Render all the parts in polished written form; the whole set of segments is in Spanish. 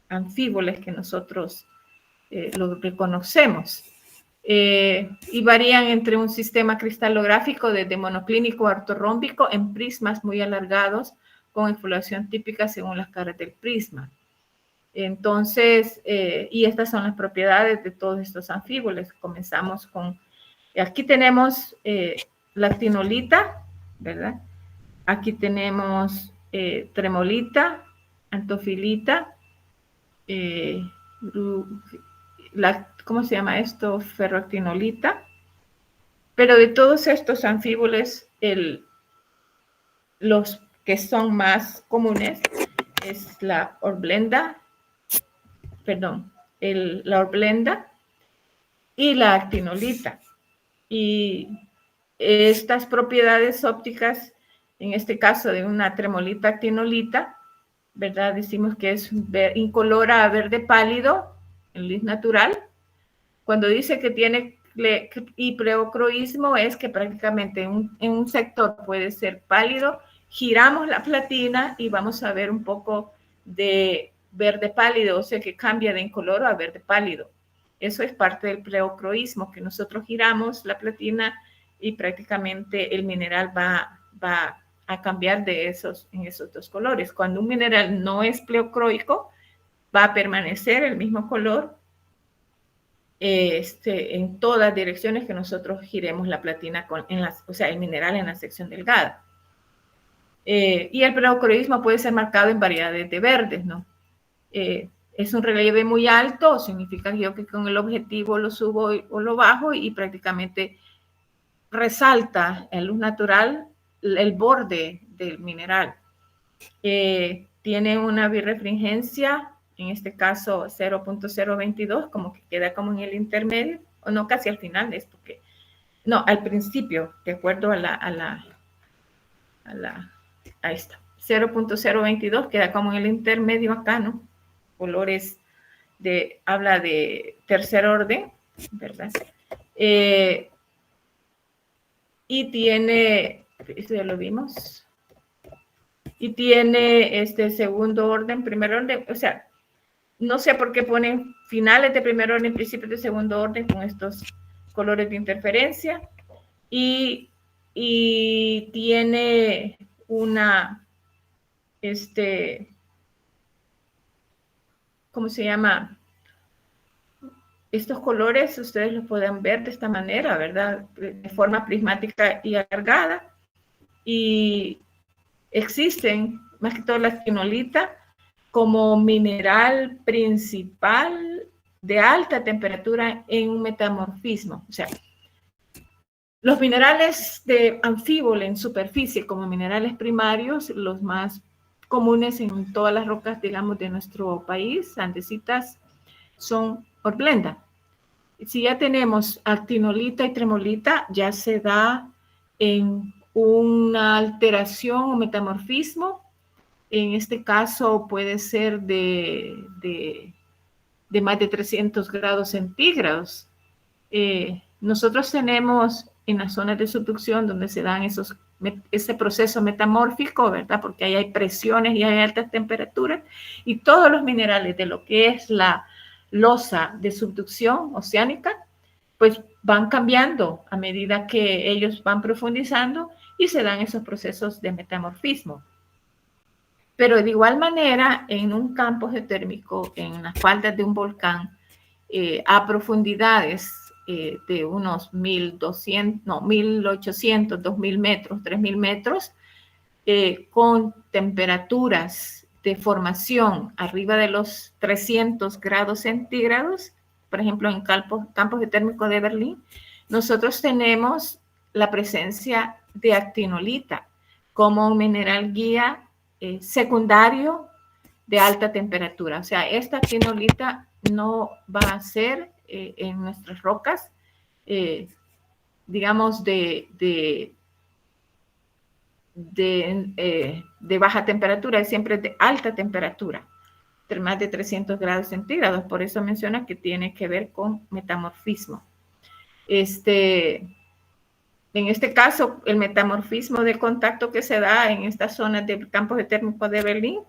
anfíboles que nosotros lo reconocemos. Y varían entre un sistema cristalográfico desde monoclínico a ortorrómbico en prismas muy alargados con exfoliación típica según las caras del prisma. Entonces, y estas son las propiedades de todos estos anfíboles. Comenzamos con, aquí tenemos la actinolita, ¿verdad? Aquí tenemos tremolita, antofilita, ¿cómo se llama esto? Ferroactinolita. Pero de todos estos anfíboles, los que son más comunes es la horblenda, la horblenda y la actinolita. Y estas propiedades ópticas, en este caso de una tremolita actinolita, ¿verdad? Decimos que es incolora a verde pálido en luz natural. Cuando dice que tiene hiperocroísmo es que prácticamente en un sector puede ser pálido. Giramos la platina y vamos a ver un poco de verde pálido, o sea que cambia de incoloro a verde pálido. Eso es parte del pleocroísmo, que nosotros giramos la platina y prácticamente el mineral va a cambiar en esos dos colores. Cuando un mineral no es pleocroico, va a permanecer el mismo color en todas direcciones que nosotros giremos la platina, o sea, el mineral en la sección delgada. Y el pleocroísmo puede ser marcado en variedades de verdes, ¿no? Es un relieve muy alto, significa yo que con el objetivo lo subo o lo bajo y prácticamente resalta en luz natural el borde del mineral. Tiene una birrefringencia, en este caso 0.022, como que queda como en el intermedio, o no, casi al final, es porque, no, al principio, de acuerdo a esta, 0.022 queda como en el intermedio acá, ¿no? Colores habla de tercer orden, ¿verdad? Y tiene, esto ya lo vimos, y tiene segundo orden, primer orden, o sea, no sé por qué ponen finales de primer orden, principios de segundo orden con estos colores de interferencia, y tiene una, ¿cómo se llama? Estos colores ustedes los pueden ver de esta manera, ¿verdad? De forma prismática y alargada. Y existen, más que todo la actinolita, como mineral principal de alta temperatura en un metamorfismo. O sea, los minerales de anfíbole en superficie como minerales primarios, los más comunes en todas las rocas, digamos, de nuestro país, andesitas, son horblenda. Si ya tenemos actinolita y tremolita, ya se da en una alteración o metamorfismo. En este caso puede ser de más de 300 grados centígrados. Nosotros tenemos en las zonas de subducción donde se dan ese proceso metamórfico, ¿verdad? Porque ahí hay presiones y hay altas temperaturas, y todos los minerales de lo que es la losa de subducción oceánica, pues van cambiando a medida que ellos van profundizando y se dan esos procesos de metamorfismo. Pero de igual manera, en un campo geotérmico, en las faldas de un volcán, a profundidades de unos 1.800, 2.000 metros, 3.000 metros, con temperaturas de formación arriba de los 300 grados centígrados, por ejemplo, en campos geotérmicos de Berlín, nosotros tenemos la presencia de actinolita como un mineral guía secundario de alta temperatura. O sea, esta actinolita no va a ser en nuestras rocas, digamos, de baja temperatura, es siempre de alta temperatura, de más de 300 grados centígrados. Por eso menciona que tiene que ver con metamorfismo. En este caso, el metamorfismo de contacto que se da en estas zonas de campos térmicos de Berlín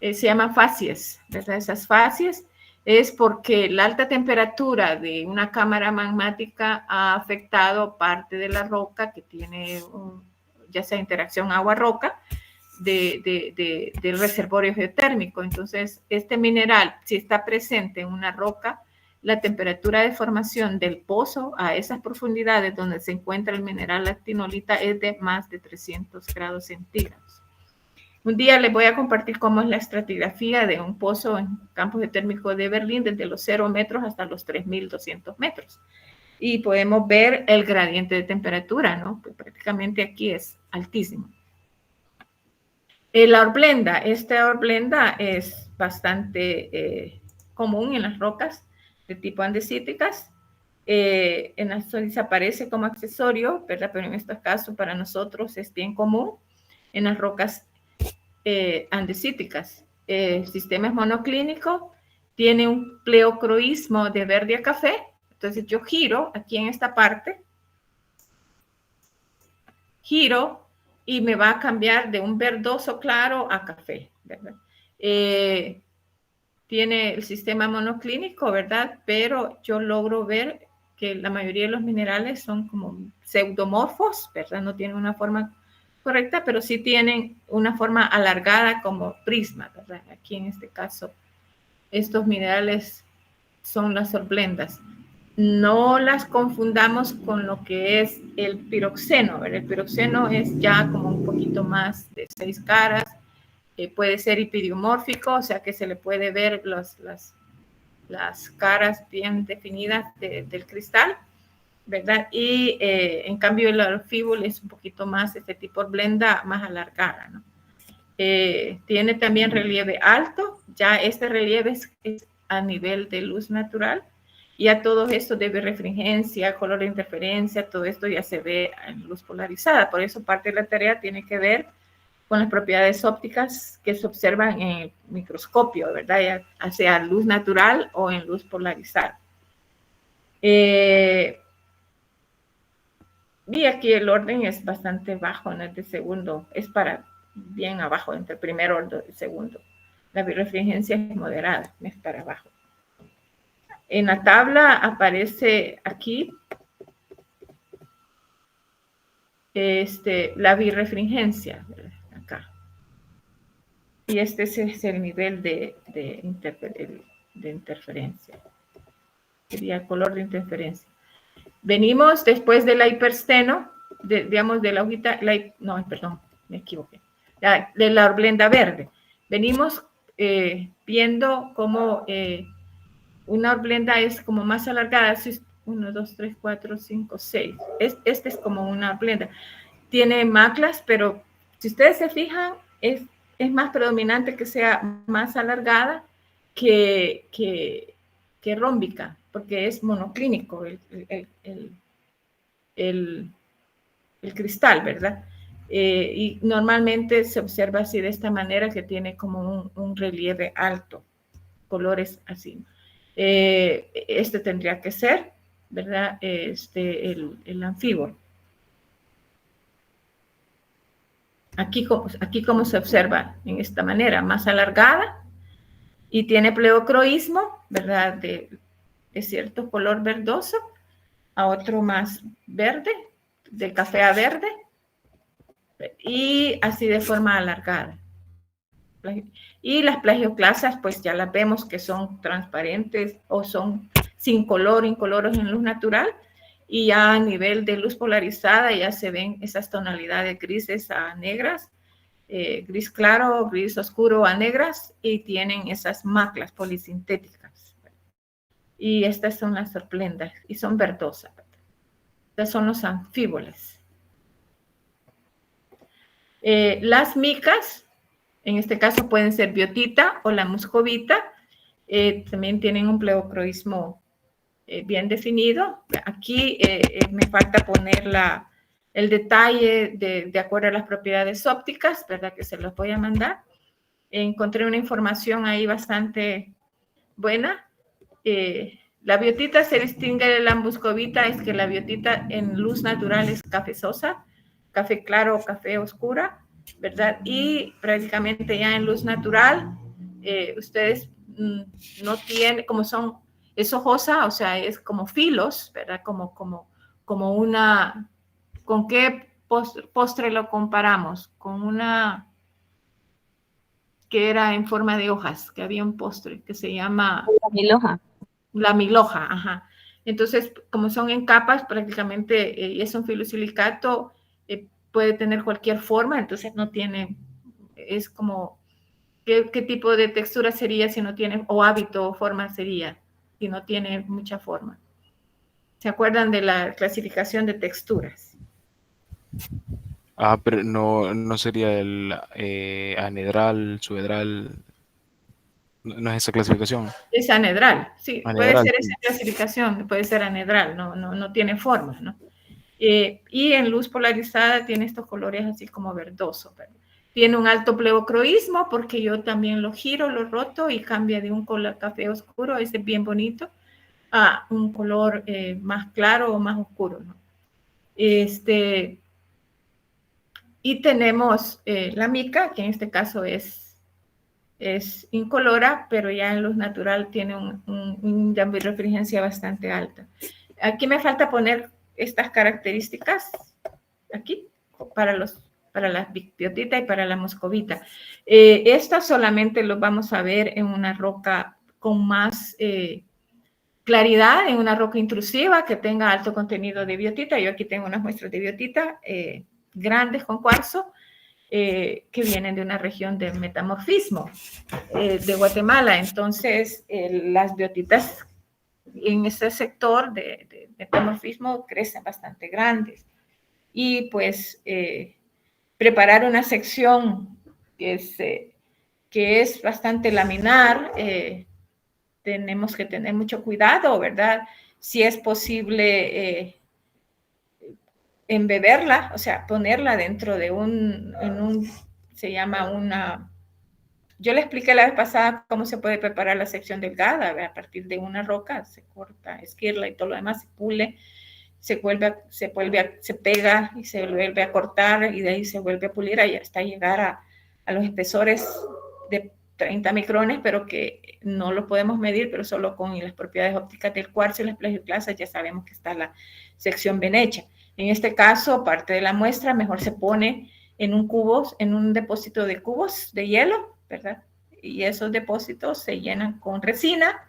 se llaman facies, ¿verdad? Esas facies es porque la alta temperatura de una cámara magmática ha afectado parte de la roca que tiene, ya sea interacción agua-roca, del reservorio geotérmico. Entonces, este mineral, si está presente en una roca, la temperatura de formación del pozo a esas profundidades donde se encuentra el mineral actinolita es de más de 300 grados centígrados. Un día les voy a compartir cómo es la estratigrafía de un pozo en campo geotérmico de Berlín desde los 0 metros hasta los 3.200 metros. Y podemos ver el gradiente de temperatura, ¿no? Pues prácticamente aquí es altísimo. La horblenda, esta horblenda es bastante común en las rocas de tipo andesíticas. En las zonas aparece como accesorio, ¿verdad? Pero en este caso para nosotros es bien común en las rocas andesíticas. El sistema es monoclínico, tiene un pleocroísmo de verde a café. Entonces yo giro aquí en esta parte, giro y me va a cambiar de un verdoso claro a café, ¿verdad? Tiene el sistema monoclínico, ¿verdad? Pero yo logro ver que la mayoría de los minerales son como pseudomorfos, ¿verdad? No tienen una forma correcta, pero sí tienen una forma alargada como prisma, ¿verdad? Aquí en este caso, estos minerales son las horblendas. No las confundamos con lo que es el piroxeno, ¿verdad? El piroxeno es ya como un poquito más de 6 caras, puede ser hipidiomórfico, o sea que se le puede ver las caras bien definidas del cristal, ¿verdad? Y en cambio el alfíbol es un poquito más, este tipo de blenda más alargada, ¿no? Tiene también relieve alto, ya este relieve es a nivel de luz natural, y a todo esto de birrefringencia, color de interferencia, todo esto ya se ve en luz polarizada, por eso parte de la tarea tiene que ver con las propiedades ópticas que se observan en el microscopio, ¿verdad? Ya sea luz natural o en luz polarizada. Y aquí el orden es bastante bajo, no es de segundo, es para bien abajo, entre el primero y el segundo. La birrefringencia es moderada, es para abajo. En la tabla aparece aquí la birrefringencia, acá. Y este es el nivel de interferencia. Sería el color de interferencia. Venimos después de la hipersteno, digamos de la hojita, no, perdón, me equivoqué, de la horblenda verde. Venimos viendo cómo una horblenda es como más alargada, 1, 2, 3, 4, 5, 6. Este es como una horblenda. Tiene maclas, pero si ustedes se fijan, es más predominante que sea más alargada que rómbica, porque es monoclínico el cristal, ¿verdad? Y normalmente se observa así de esta manera, que tiene como un relieve alto, colores así. Este tendría que ser, ¿verdad? El anfíbol. Aquí como se observa en esta manera, más alargada, y tiene pleocroísmo, ¿verdad? De cierto color verdoso, a otro más verde, de café a verde, y así de forma alargada. Y las plagioclasas, pues ya las vemos que son transparentes o son sin color, incoloros en luz natural, y ya a nivel de luz polarizada ya se ven esas tonalidades grises a negras, gris claro, gris oscuro a negras, y tienen esas maclas polisintéticas. Y estas son las horplendas, y son verdosas. Estas son los anfíboles. Las micas, en este caso pueden ser biotita o la muscovita, también tienen un pleocroísmo bien definido. Aquí me falta poner el detalle de acuerdo a las propiedades ópticas, ¿verdad? Que se los voy a mandar. Encontré una información ahí bastante buena. La biotita se distingue de la muscovita, es que la biotita en luz natural es cafezosa, café claro o café oscura, ¿verdad? Y prácticamente ya en luz natural ustedes no tienen, como son, es hojosa, o sea, es como filos, ¿verdad? Como una, ¿con qué postre lo comparamos? Con una que era en forma de hojas, que había un postre que se llama... La milhoja. La milhoja, ajá. Entonces, como son en capas, prácticamente es un filosilicato, puede tener cualquier forma, entonces no tiene, es como, ¿qué tipo de textura sería si no tiene, o hábito o forma sería, si no tiene mucha forma? ¿Se acuerdan de la clasificación de texturas? Ah, pero no sería el anedral, subedral, no es esa clasificación. Es anedral, sí, puede Anedral, ser esa sí. clasificación, puede ser anedral, no tiene forma, ¿no? Y en luz polarizada tiene estos colores así como verdoso. Tiene un alto pleocroísmo porque yo también lo giro, lo roto y cambia de un color café oscuro, ese es bien bonito, a un color más claro o más oscuro, ¿no? Y tenemos la mica, que en este caso es incolora, pero ya en luz natural tiene un de refrigencia bastante alta. Aquí me falta poner estas características aquí para la biotita y para la moscovita. Estas solamente los vamos a ver en una roca con más claridad, en una roca intrusiva que tenga alto contenido de biotita. Yo aquí tengo unas muestras de biotita grandes con cuarzo, que vienen de una región de metamorfismo de Guatemala. Entonces, las biotitas en ese sector de metamorfismo crecen bastante grandes. Y pues preparar una sección que es bastante laminar, tenemos que tener mucho cuidado, ¿verdad? Si es posible embeberla, o sea, ponerla dentro de se llama una... Yo le expliqué la vez pasada cómo se puede preparar la sección delgada, ¿verdad? A partir de una roca, se corta, esquirla y todo lo demás, se pule, se pega y se vuelve a cortar y de ahí se vuelve a pulir hasta llegar a los espesores de 30 micrones, pero que no lo podemos medir, pero solo con las propiedades ópticas del cuarzo y las plagioclasas ya sabemos que está la sección bien hecha. En este caso, parte de la muestra mejor se pone en un depósito de cubos de hielo, ¿verdad? Y esos depósitos se llenan con resina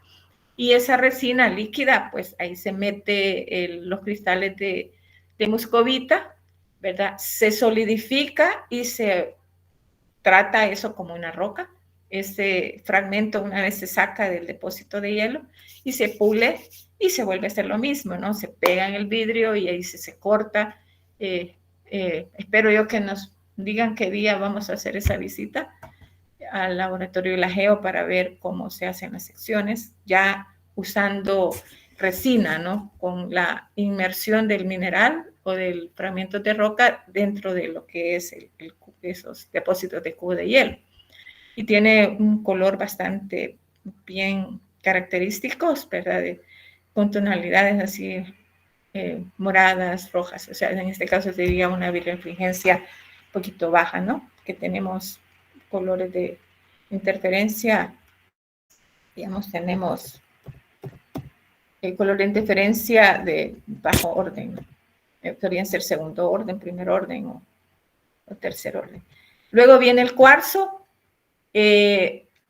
y esa resina líquida, pues ahí se mete los cristales de muscovita, ¿verdad? Se solidifica y se trata eso como una roca. Ese fragmento una vez se saca del depósito de hielo y se pule y se vuelve a hacer lo mismo, ¿no? Se pega en el vidrio y ahí se corta. Espero yo que nos digan qué día vamos a hacer esa visita al laboratorio de la Geo para ver cómo se hacen las secciones, ya usando resina, ¿no? Con la inmersión del mineral o del fragmento de roca dentro de lo que es esos depósitos de cubo de hielo. Y tiene un color bastante bien característicos, ¿verdad? Con tonalidades así moradas, rojas. O sea, en este caso sería una birefringencia un poquito baja, ¿no? Que tenemos colores de interferencia, digamos, tenemos el color de interferencia de bajo orden, ¿no? Podrían ser segundo orden, primer orden o tercer orden. Luego viene el cuarzo.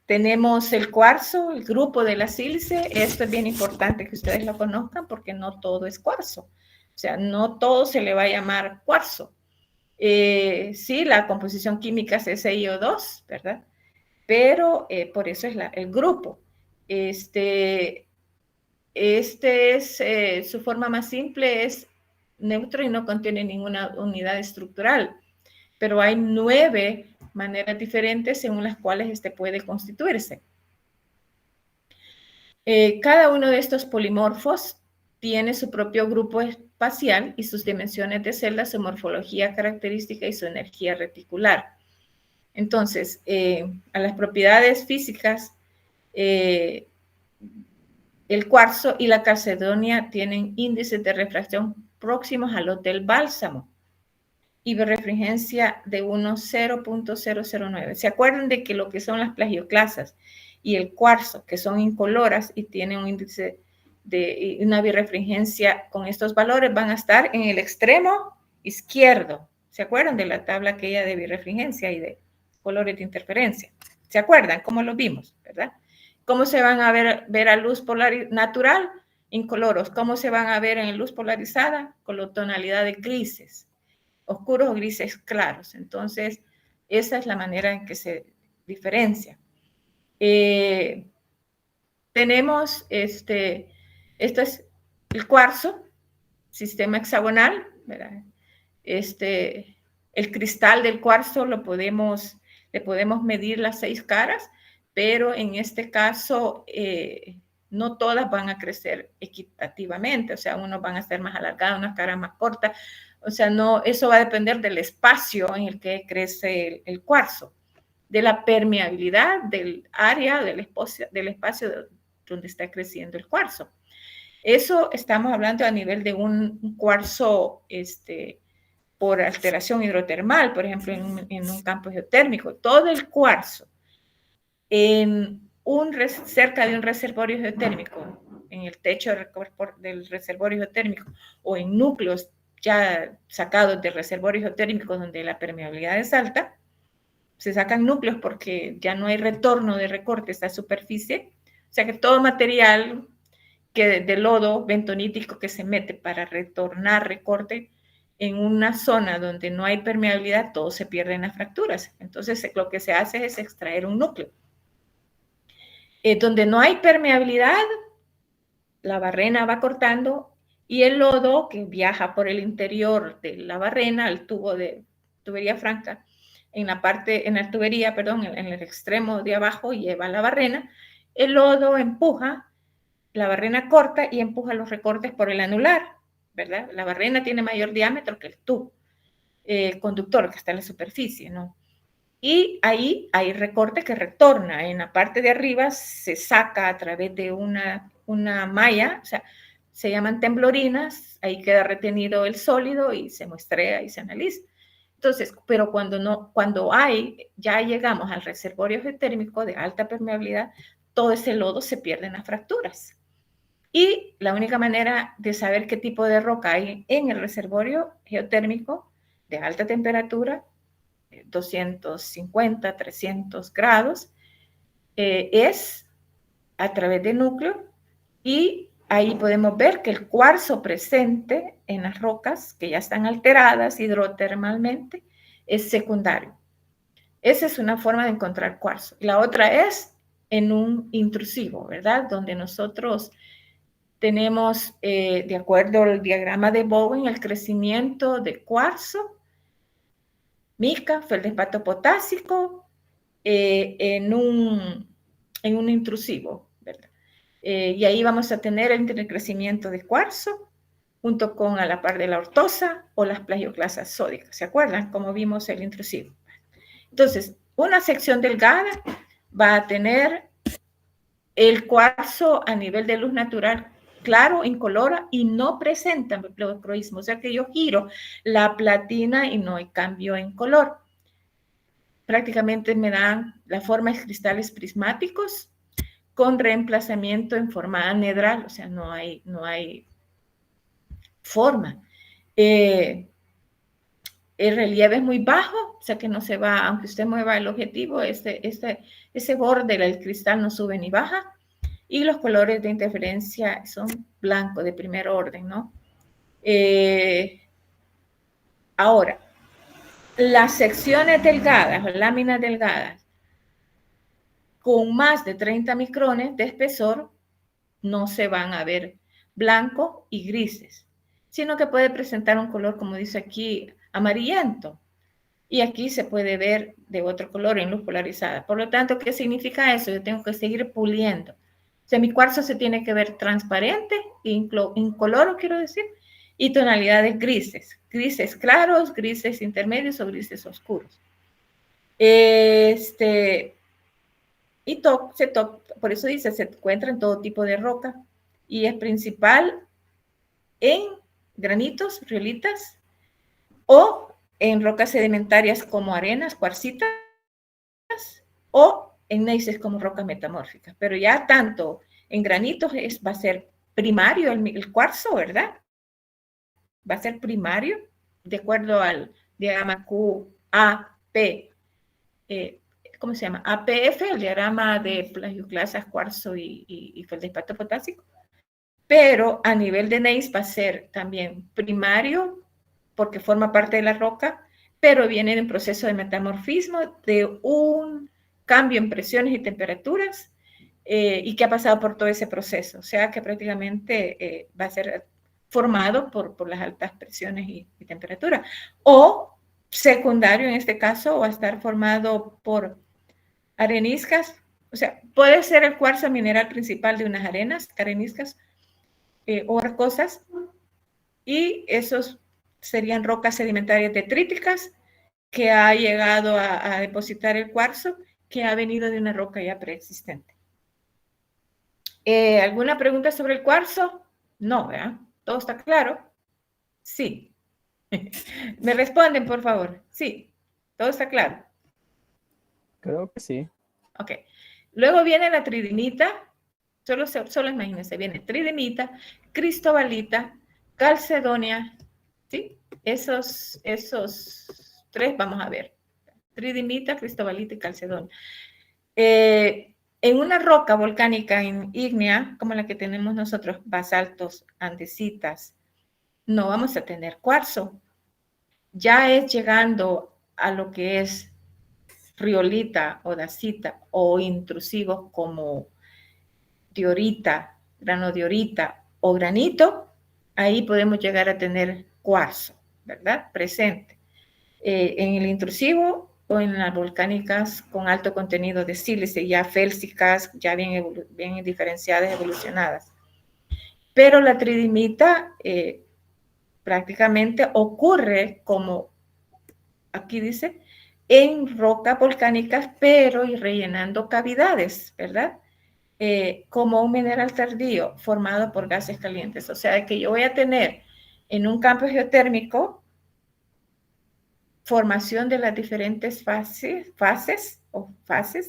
Tenemos el cuarzo, el grupo de la sílice. Esto es bien importante que ustedes lo conozcan porque no todo es cuarzo. O sea, no todo se le va a llamar cuarzo. Sí, la composición química es SiO2, ¿verdad? Pero por eso es el grupo. Su forma más simple es neutro y no contiene ninguna unidad estructural, pero hay 9 maneras diferentes según las cuales puede constituirse. Cada uno de estos polimorfos tiene su propio grupo espacial y sus dimensiones de celdas, su morfología característica y su energía reticular. Entonces, a las propiedades físicas, el cuarzo y la calcedonia tienen índices de refracción próximos a los del bálsamo. y birefringencia de 0.009. ¿Se acuerdan de que lo que son las plagioclasas y el cuarzo, que son incoloras y tienen un índice de una birefringencia con estos valores, van a estar en el extremo izquierdo? ¿Se acuerdan de la tabla aquella de birefringencia y de colores de interferencia? ¿Se acuerdan cómo lo vimos, verdad? ¿Cómo se van a ver a luz natural? Incoloros. ¿Cómo se van a ver en luz polarizada? Con la tonalidad de grises, oscuros o grises claros. Entonces, esa es la manera en que se diferencia. Tenemos, esto es el cuarzo, sistema hexagonal, ¿verdad? El cristal del cuarzo le podemos medir las 6 caras, pero en este caso no todas van a crecer equitativamente, o sea, unos van a ser más alargados, unas caras más cortas, o sea, no, eso va a depender del espacio en el que crece el cuarzo, de la permeabilidad del área, del espacio donde está creciendo el cuarzo. Eso estamos hablando a nivel de un cuarzo por alteración hidrotermal, por ejemplo, en un campo geotérmico. Todo el cuarzo cerca de un reservorio geotérmico, en el techo del reservorio geotérmico o en núcleos ya sacados de reservorios geotérmicos donde la permeabilidad es alta, se sacan núcleos porque ya no hay retorno de recorte a esta superficie, o sea que todo material de lodo bentonítico que se mete para retornar recorte en una zona donde no hay permeabilidad, todo se pierde en las fracturas. Entonces, lo que se hace es extraer un núcleo. Donde no hay permeabilidad, la barrena va cortando y el lodo que viaja por el interior de la barrena, al tubo de tubería franca, en la tubería, perdón, en el extremo de abajo lleva la barrena, el lodo empuja, la barrena corta y empuja los recortes por el anular, ¿verdad? La barrena tiene mayor diámetro que el tubo conductor que está en la superficie, ¿no? Y ahí hay recorte que retorna. En la parte de arriba se saca a través de una malla, o sea, se llaman temblorinas, ahí queda retenido el sólido y se muestrea y se analiza. Entonces, pero cuando ya llegamos al reservorio geotérmico de alta permeabilidad, todo ese lodo se pierde en las fracturas. Y la única manera de saber qué tipo de roca hay en el reservorio geotérmico de alta temperatura, 250, 300 grados, es a través del núcleo, y ahí podemos ver que el cuarzo presente en las rocas que ya están alteradas hidrotermalmente es secundario. Esa es una forma de encontrar cuarzo. La otra es en un intrusivo, ¿verdad? Donde nosotros tenemos, de acuerdo al diagrama de Bowen, el crecimiento de cuarzo, mica, feldespato potásico, en un intrusivo, ¿verdad? Y ahí vamos a tener el crecimiento de cuarzo junto con a la par de la ortosa o las plagioclasas sódicas. ¿Se acuerdan? Como vimos el intrusivo. Entonces, una sección delgada va a tener el cuarzo a nivel de luz natural claro, incolora y no presenta pleocroismo. O sea que yo giro la platina y no hay cambio en color. Prácticamente me dan la forma de cristales prismáticos con reemplazamiento en forma anedral, o sea, no hay forma. El relieve es muy bajo, o sea que no se va, aunque usted mueva el objetivo, ese borde del cristal no sube ni baja, y los colores de interferencia son blancos de primer orden, ¿no? Ahora, las secciones delgadas o láminas delgadas con más de 30 micrones de espesor no se van a ver blancos y grises, sino que puede presentar un color, como dice aquí, amarillento. Y aquí se puede ver de otro color en luz polarizada. Por lo tanto, ¿qué significa eso? Yo tengo que seguir puliendo. O sea, mi cuarzo se tiene que ver transparente, incoloro, quiero decir, y tonalidades grises. Grises claros, grises intermedios o grises oscuros. Por eso dice, se encuentra en todo tipo de roca y es principal en granitos, riolitas o en rocas sedimentarias como arenas, cuarcitas, o en neises como rocas metamórficas. Pero ya tanto en granitos va a ser primario el cuarzo, ¿verdad? Va a ser primario, de acuerdo al diagrama QAP, ¿cómo se llama? APF, el diagrama de plagioclasas, cuarzo y feldespato potásico. Pero a nivel de gneiss va a ser también primario, porque forma parte de la roca, pero viene en proceso de metamorfismo, de un cambio en presiones y temperaturas, y que ha pasado por todo ese proceso. O sea que prácticamente va a ser formado por las altas presiones y temperaturas. O secundario, en este caso, va a estar formado por areniscas. O sea, puede ser el cuarzo mineral principal de unas arenas, areniscas, o rocosas, y esos serían rocas sedimentarias detríticas que ha llegado a depositar el cuarzo que ha venido de una roca ya preexistente. ¿Alguna pregunta sobre el cuarzo? No, ¿verdad? ¿Todo está claro? Sí. ¿Me responden, por favor? Sí. ¿Todo está claro? Creo que sí. Ok. Luego viene la tridimita. Solo imagínense, viene tridimita, cristobalita, calcedonia, ¿sí? Esos tres vamos a ver. Tridimita, cristobalita y calcedonia. En una roca volcánica ígnea, como la que tenemos nosotros, basaltos, andesitas, no vamos a tener cuarzo. Ya es llegando a lo que es riolita o dacita o intrusivos como diorita, granodiorita o granito, ahí podemos llegar a tener cuarzo, ¿verdad? Presente. En el intrusivo o en las volcánicas con alto contenido de sílice, ya félsicas, ya bien diferenciadas, evolucionadas. Pero la tridimita prácticamente ocurre como, aquí dice, en rocas volcánicas, pero y rellenando cavidades, ¿verdad? Como un mineral tardío formado por gases calientes. O sea, que yo voy a tener en un campo geotérmico formación de las diferentes fases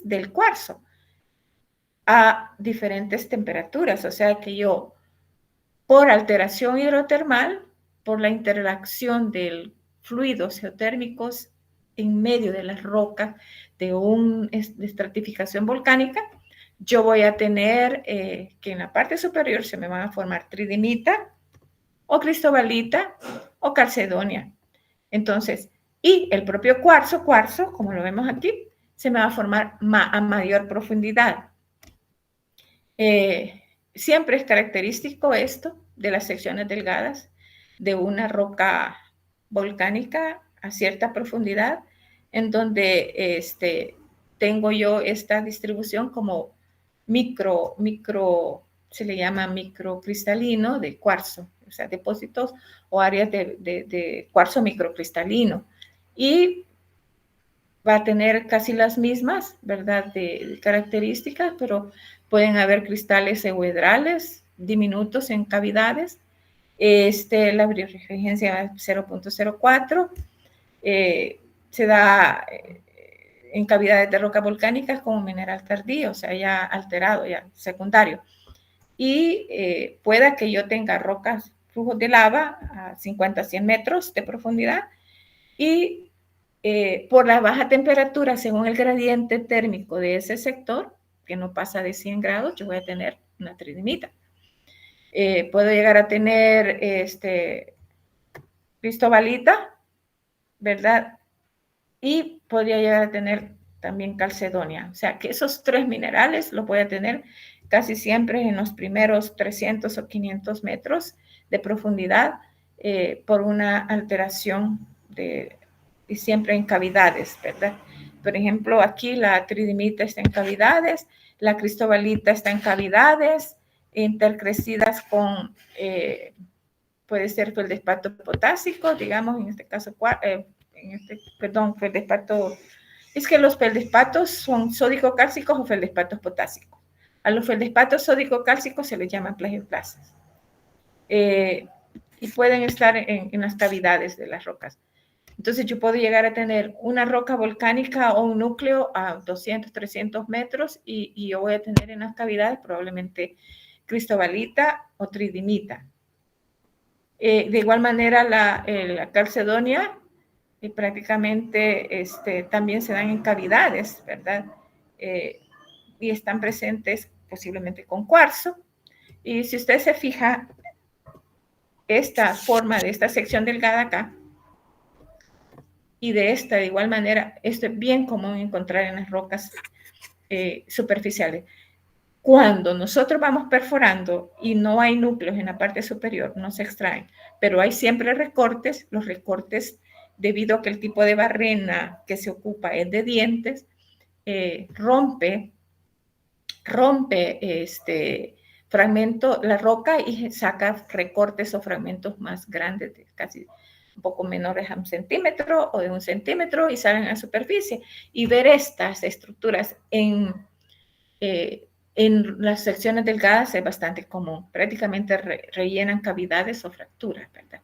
del cuarzo a diferentes temperaturas. O sea, que yo, por alteración hidrotermal, por la interacción de fluidos geotérmicos en medio de las rocas de estratificación volcánica, yo voy a tener que en la parte superior se me van a formar tridimita o cristobalita o calcedonia. Entonces, y el propio cuarzo, como lo vemos aquí, se me va a formar a mayor profundidad. Siempre es característico esto de las secciones delgadas de una roca volcánica a cierta profundidad, en donde tengo yo esta distribución como se le llama microcristalino de cuarzo, o sea, depósitos o áreas de cuarzo microcristalino. Y va a tener casi las mismas, ¿verdad?, de características, pero pueden haber cristales euedrales diminutos en cavidades. La birefringencia 0.04 se da en cavidades de rocas volcánicas como mineral tardío, o sea, ya alterado, ya secundario. Y pueda que yo tenga rocas, flujos de lava a 50 a 100 metros de profundidad y por la baja temperatura, según el gradiente térmico de ese sector, que no pasa de 100 grados, yo voy a tener una tridimita. Puedo llegar a tener cristobalita, ¿verdad? Y podría llegar a tener también calcedonia. O sea, que esos tres minerales los voy a tener casi siempre en los primeros 300 o 500 metros de profundidad por una alteración y siempre en cavidades, ¿verdad? Por ejemplo, aquí la tridimita está en cavidades, la cristobalita está en cavidades, intercrecidas con, puede ser feldespato potásico, digamos, en este caso, feldespato, es que los feldespatos son sódico-cálcicos o feldespatos potásicos. A los feldespatos sódico-cálcicos se les llama plagioclasas. Y pueden estar en las cavidades de las rocas. Entonces yo puedo llegar a tener una roca volcánica o un núcleo a 200, 300 metros y yo voy a tener en las cavidades probablemente cristobalita o tridimita. De igual manera la calcedonia prácticamente también se dan en cavidades, ¿verdad? Y están presentes posiblemente con cuarzo. Y si usted se fija, esta forma de esta sección delgada acá y de esta de igual manera, esto es bien común encontrar en las rocas superficiales. Cuando nosotros vamos perforando y no hay núcleos en la parte superior, no se extraen, pero hay siempre recortes, los recortes debido a que el tipo de barrena que se ocupa es de dientes, rompe fragmento la roca y saca recortes o fragmentos más grandes, de casi un poco menores a 1 centímetro o de 1 centímetro y salen a la superficie. Y ver estas estructuras en las secciones delgadas es bastante común. Prácticamente rellenan cavidades o fracturas, ¿verdad?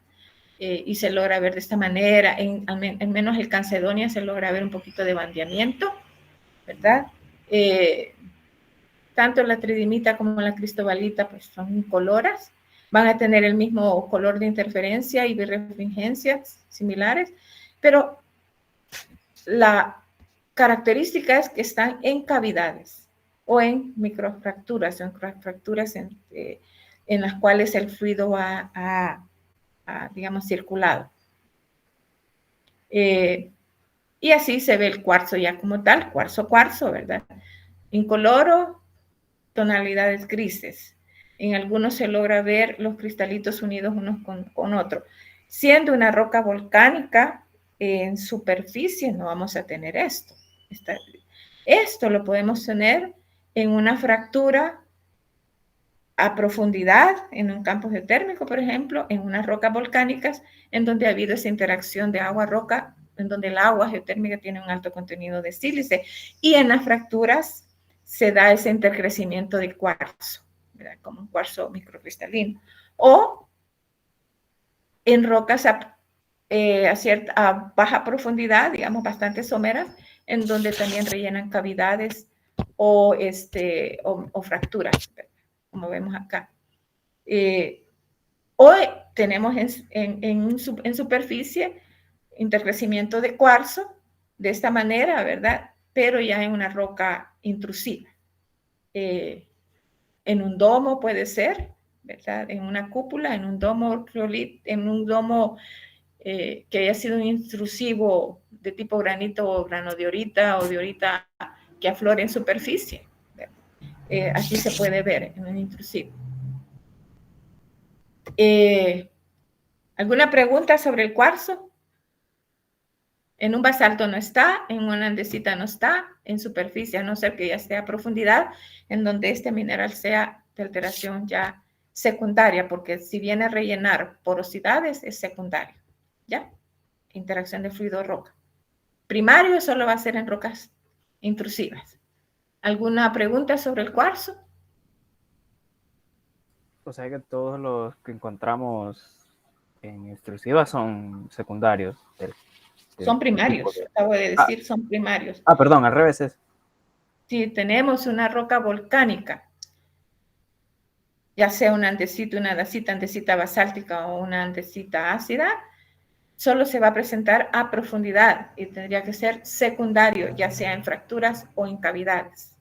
Y se logra ver de esta manera. Al menos el calcedonia se logra ver un poquito de bandeamiento, ¿verdad? Tanto la tridimita como la cristobalita pues son incoloras, van a tener el mismo color de interferencia y birefringencias similares, pero la característica es que están en cavidades o en microfracturas, en las cuales el fluido ha digamos, circulado. Y así se ve el cuarzo ya como tal, cuarzo, ¿verdad? Incoloro, tonalidades grises. En algunos se logra ver los cristalitos unidos unos con otros. Siendo una roca volcánica, en superficie no vamos a tener esto. Esto lo podemos tener en una fractura a profundidad, en un campo geotérmico, por ejemplo, en unas rocas volcánicas, en donde ha habido esa interacción de agua-roca, en donde el agua geotérmica tiene un alto contenido de sílice, y en las fracturas se da ese intercrecimiento de cuarzo, ¿verdad? Como un cuarzo microcristalino. O en rocas a baja profundidad, digamos, bastante someras, en donde también rellenan cavidades o fracturas, ¿verdad? Como vemos acá. Hoy tenemos en superficie intercrecimiento de cuarzo, de esta manera, ¿verdad? Pero ya en una roca intrusiva. En un domo puede ser, ¿verdad? En una cúpula, en un domo que haya sido un intrusivo de tipo granito o granodiorita o diorita que aflore en superficie. Aquí se puede ver en un intrusivo. ¿Alguna pregunta sobre el cuarzo? En un basalto no está, en una andesita no está, en superficie, a no ser que ya esté a profundidad, en donde este mineral sea de alteración ya secundaria, porque si viene a rellenar porosidades, es secundario, ¿ya? Interacción de fluido-roca. Primario solo va a ser en rocas intrusivas. ¿Alguna pregunta sobre el cuarzo? O sea que todos los que encontramos en extrusivas son secundarios. Son primarios, acabo de decir, son primarios. Perdón, al revés es. Si tenemos una roca volcánica, ya sea una andesita basáltica o una andesita ácida, solo se va a presentar a profundidad y tendría que ser secundario, ya sea en fracturas o en cavidades.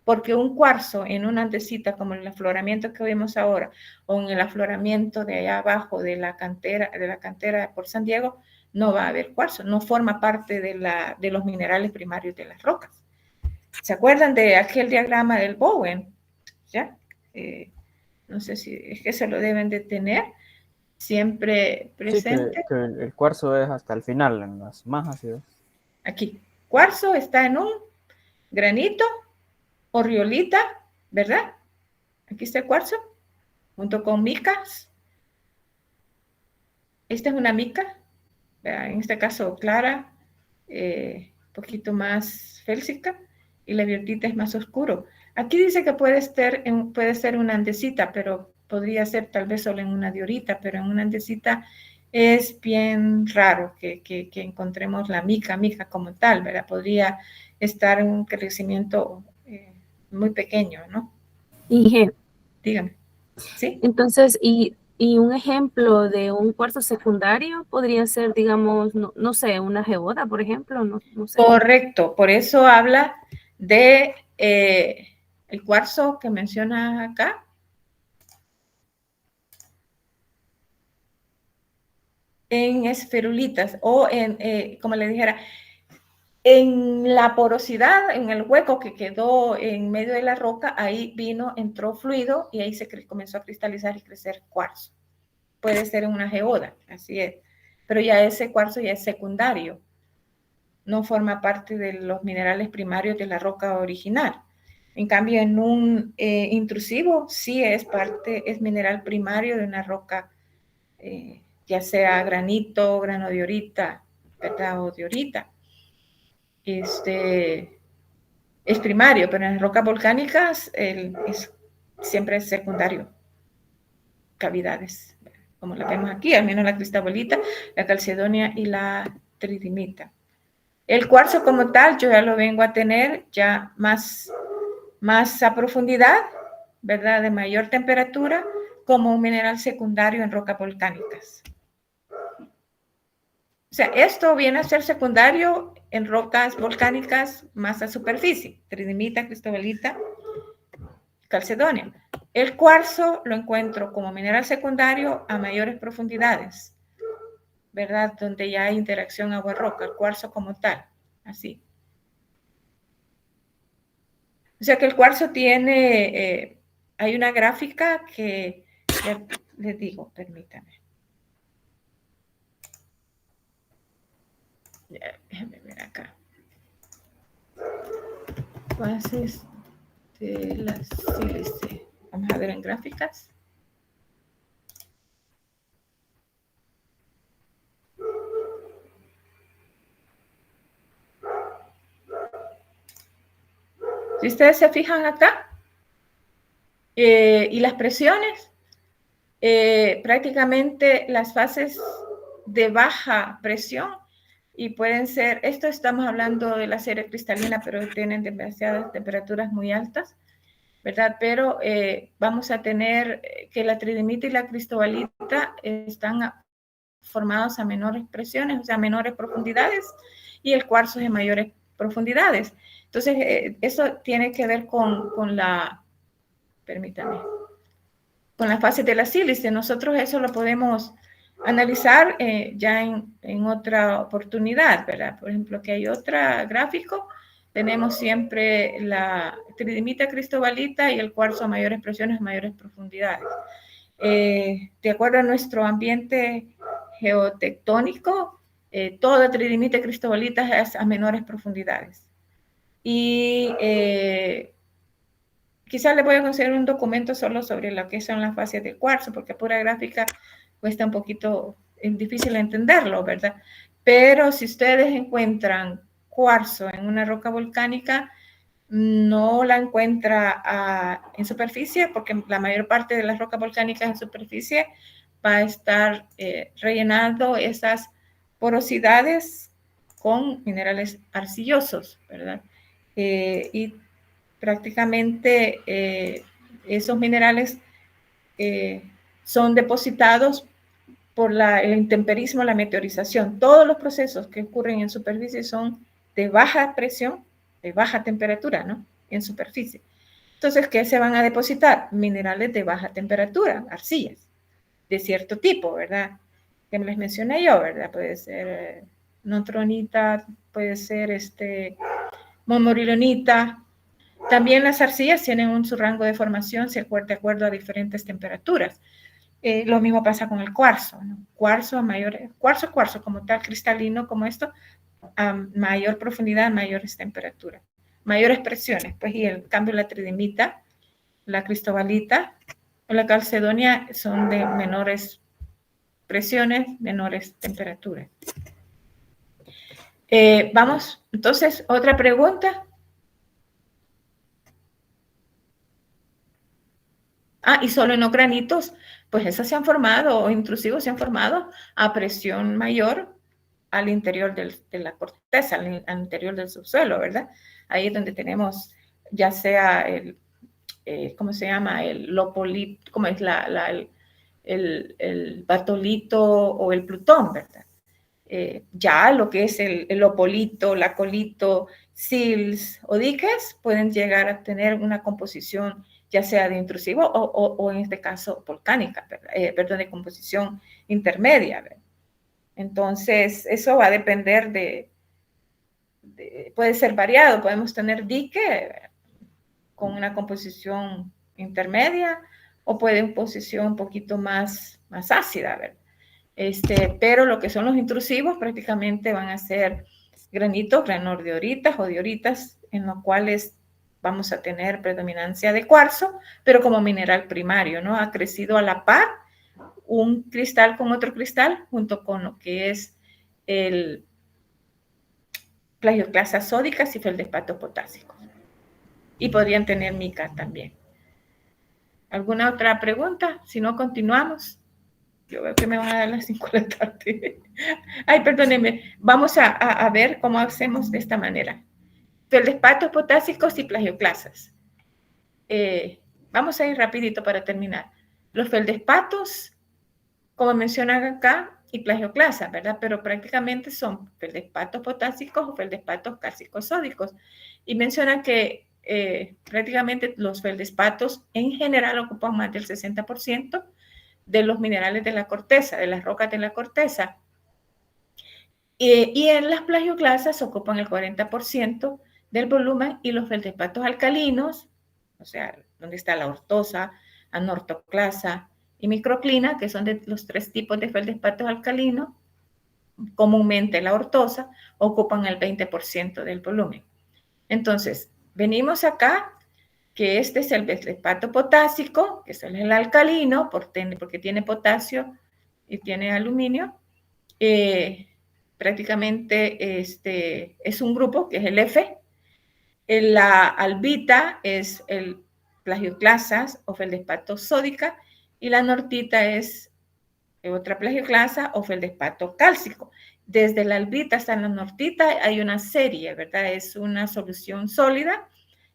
Porque un cuarzo en una andesita, como el afloramiento que vemos ahora, o en el afloramiento de allá abajo de la cantera por San Diego, no va a haber cuarzo, no forma parte de los minerales primarios de las rocas. ¿Se acuerdan de aquel diagrama del Bowen? ¿Ya? No sé si es que se lo deben de tener siempre presente. Sí, que el cuarzo es hasta el final, en las más ácidas. Aquí, cuarzo está en un granito o riolita, ¿verdad? Aquí está el cuarzo, junto con micas. Esta es una mica, en este caso clara, poquito más félsica, y la biotita es más oscuro. Aquí dice que puede ser una andesita, pero podría ser tal vez solo en una diorita, pero en una andesita es bien raro que encontremos la mica como tal, ¿verdad? Podría estar en un crecimiento muy pequeño, ¿no? Inge, Dígame. ¿Sí? entonces, y un ejemplo de un cuarzo secundario podría ser, digamos, no sé, una geoda, por ejemplo, no sé. Correcto, por eso habla de el cuarzo que menciona acá. En esferulitas o en, como le dijera, en la porosidad, en el hueco que quedó en medio de la roca, ahí entró fluido y ahí se comenzó a cristalizar y crecer cuarzo. Puede ser en una geoda, así es. Pero ya ese cuarzo ya es secundario. No forma parte de los minerales primarios de la roca original. En cambio, en un intrusivo sí es mineral primario de una roca, ya sea granito, granodiorita, ¿verdad? O diorita. Es primario, pero en las rocas volcánicas siempre es secundario. Cavidades, como la vemos aquí, al menos la cristobalita, la calcedonia y la tridimita. El cuarzo como tal, yo ya lo vengo a tener ya más a profundidad, ¿verdad? De mayor temperatura, como un mineral secundario en rocas volcánicas. O sea, esto viene a ser secundario en rocas volcánicas más a superficie, tridimita, cristobalita, calcedonia. El cuarzo lo encuentro como mineral secundario a mayores profundidades, ¿verdad? Donde ya hay interacción agua-roca, el cuarzo como tal, así. O sea que el cuarzo tiene, hay una gráfica que, ya les digo, permítame. Déjenme ver acá. Fases de la sílice. Vamos a ver en gráficas. Si ustedes se fijan acá, y las presiones, prácticamente las fases de baja presión, y pueden ser, esto estamos hablando de la serie cristalina, pero tienen demasiadas temperaturas muy altas, ¿verdad? Pero vamos a tener que la tridimita y la cristobalita están formados a menores presiones, o sea, a menores profundidades, y el cuarzo es de mayores profundidades. Entonces, eso tiene que ver con la, permítame, con la fase de la sílice. Nosotros eso lo podemos analizar ya en otra oportunidad, ¿verdad? Por ejemplo, que hay otro gráfico, tenemos siempre la tridimita cristobalita y el cuarzo a mayores presiones, mayores profundidades. De acuerdo a nuestro ambiente geotectónico, toda tridimita y cristobalita es a menores profundidades. Y quizás le voy a conseguir un documento solo sobre lo que son las fases del cuarzo, porque pura gráfica cuesta un poquito difícil entenderlo, ¿verdad? Pero si ustedes encuentran cuarzo en una roca volcánica, no la encuentra en superficie, porque la mayor parte de las rocas volcánicas en superficie va a estar rellenando esas porosidades con minerales arcillosos, ¿verdad? Y prácticamente esos minerales son depositados por el intemperismo, la meteorización. Todos los procesos que ocurren en superficie son de baja presión, de baja temperatura, ¿no? En superficie. Entonces, ¿qué se van a depositar? Minerales de baja temperatura, arcillas, de cierto tipo, ¿verdad? Que me les mencioné yo, ¿verdad? Puede ser notronita, puede ser momorilonita. También las arcillas tienen su rango de formación de acuerdo a diferentes temperaturas. Lo mismo pasa con el cuarzo, ¿no? Cuarzo como tal, cristalino como esto, a mayor profundidad, mayores temperaturas, mayores presiones, pues, y el cambio la tridimita, la cristobalita o la calcedonia son de menores presiones, menores temperaturas. Vamos, entonces, otra pregunta. Y solo en los granitos, pues esas se han formado, o intrusivos se han formado a presión mayor al interior de la corteza, al interior del subsuelo, ¿verdad? Ahí es donde tenemos ya sea el, ¿cómo se llama? El lopolito, ¿cómo es el batolito o el plutón, ¿verdad? Ya lo que es el opolito, la colito, sils o diques pueden llegar a tener una composición ya sea de intrusivo o en este caso volcánica, perdón, de composición intermedia, ¿verdad? Entonces, eso va a depender puede ser variado, podemos tener dique con una composición intermedia o puede una composición un poquito más ácida, ¿verdad? Pero lo que son los intrusivos prácticamente van a ser granitos, granodioritas o dioritas, en los cuales vamos a tener predominancia de cuarzo, pero como mineral primario, ¿no? Ha crecido a la par un cristal con otro cristal, junto con lo que es el plagioclasas sódicas y feldespatos potásicos. Y podrían tener mica también. ¿Alguna otra pregunta? Si no, continuamos. Yo veo que me van a dar las 5 de la tarde. Ay, perdónenme. Vamos a ver cómo hacemos de esta manera. Feldespatos potásicos y plagioclasas. Vamos a ir rapidito para terminar. Los feldespatos, como mencionan acá, y plagioclasas, ¿verdad? Pero prácticamente son feldespatos potásicos o feldespatos cálcicos sódicos. Y mencionan que prácticamente los feldespatos en general ocupan más del 60% de los minerales de la corteza, de las rocas de la corteza. Y en las plagioclasas ocupan el 40% del volumen y los feldespatos alcalinos, o sea, donde está la ortosa, anortoclasa y microclina, que son de los 3 tipos de feldespatos alcalinos, comúnmente la ortosa, ocupan el 20% del volumen. Entonces, venimos acá, que este es el feldespato potásico, que es el alcalino, porque tiene potasio y tiene aluminio. Prácticamente es un grupo, que es el F. La albita es el plagioclasas o feldespato sódica, y la nortita es otra plagioclasa o feldespato cálcico. Desde la albita hasta la nortita hay una serie, ¿verdad? Es una solución sólida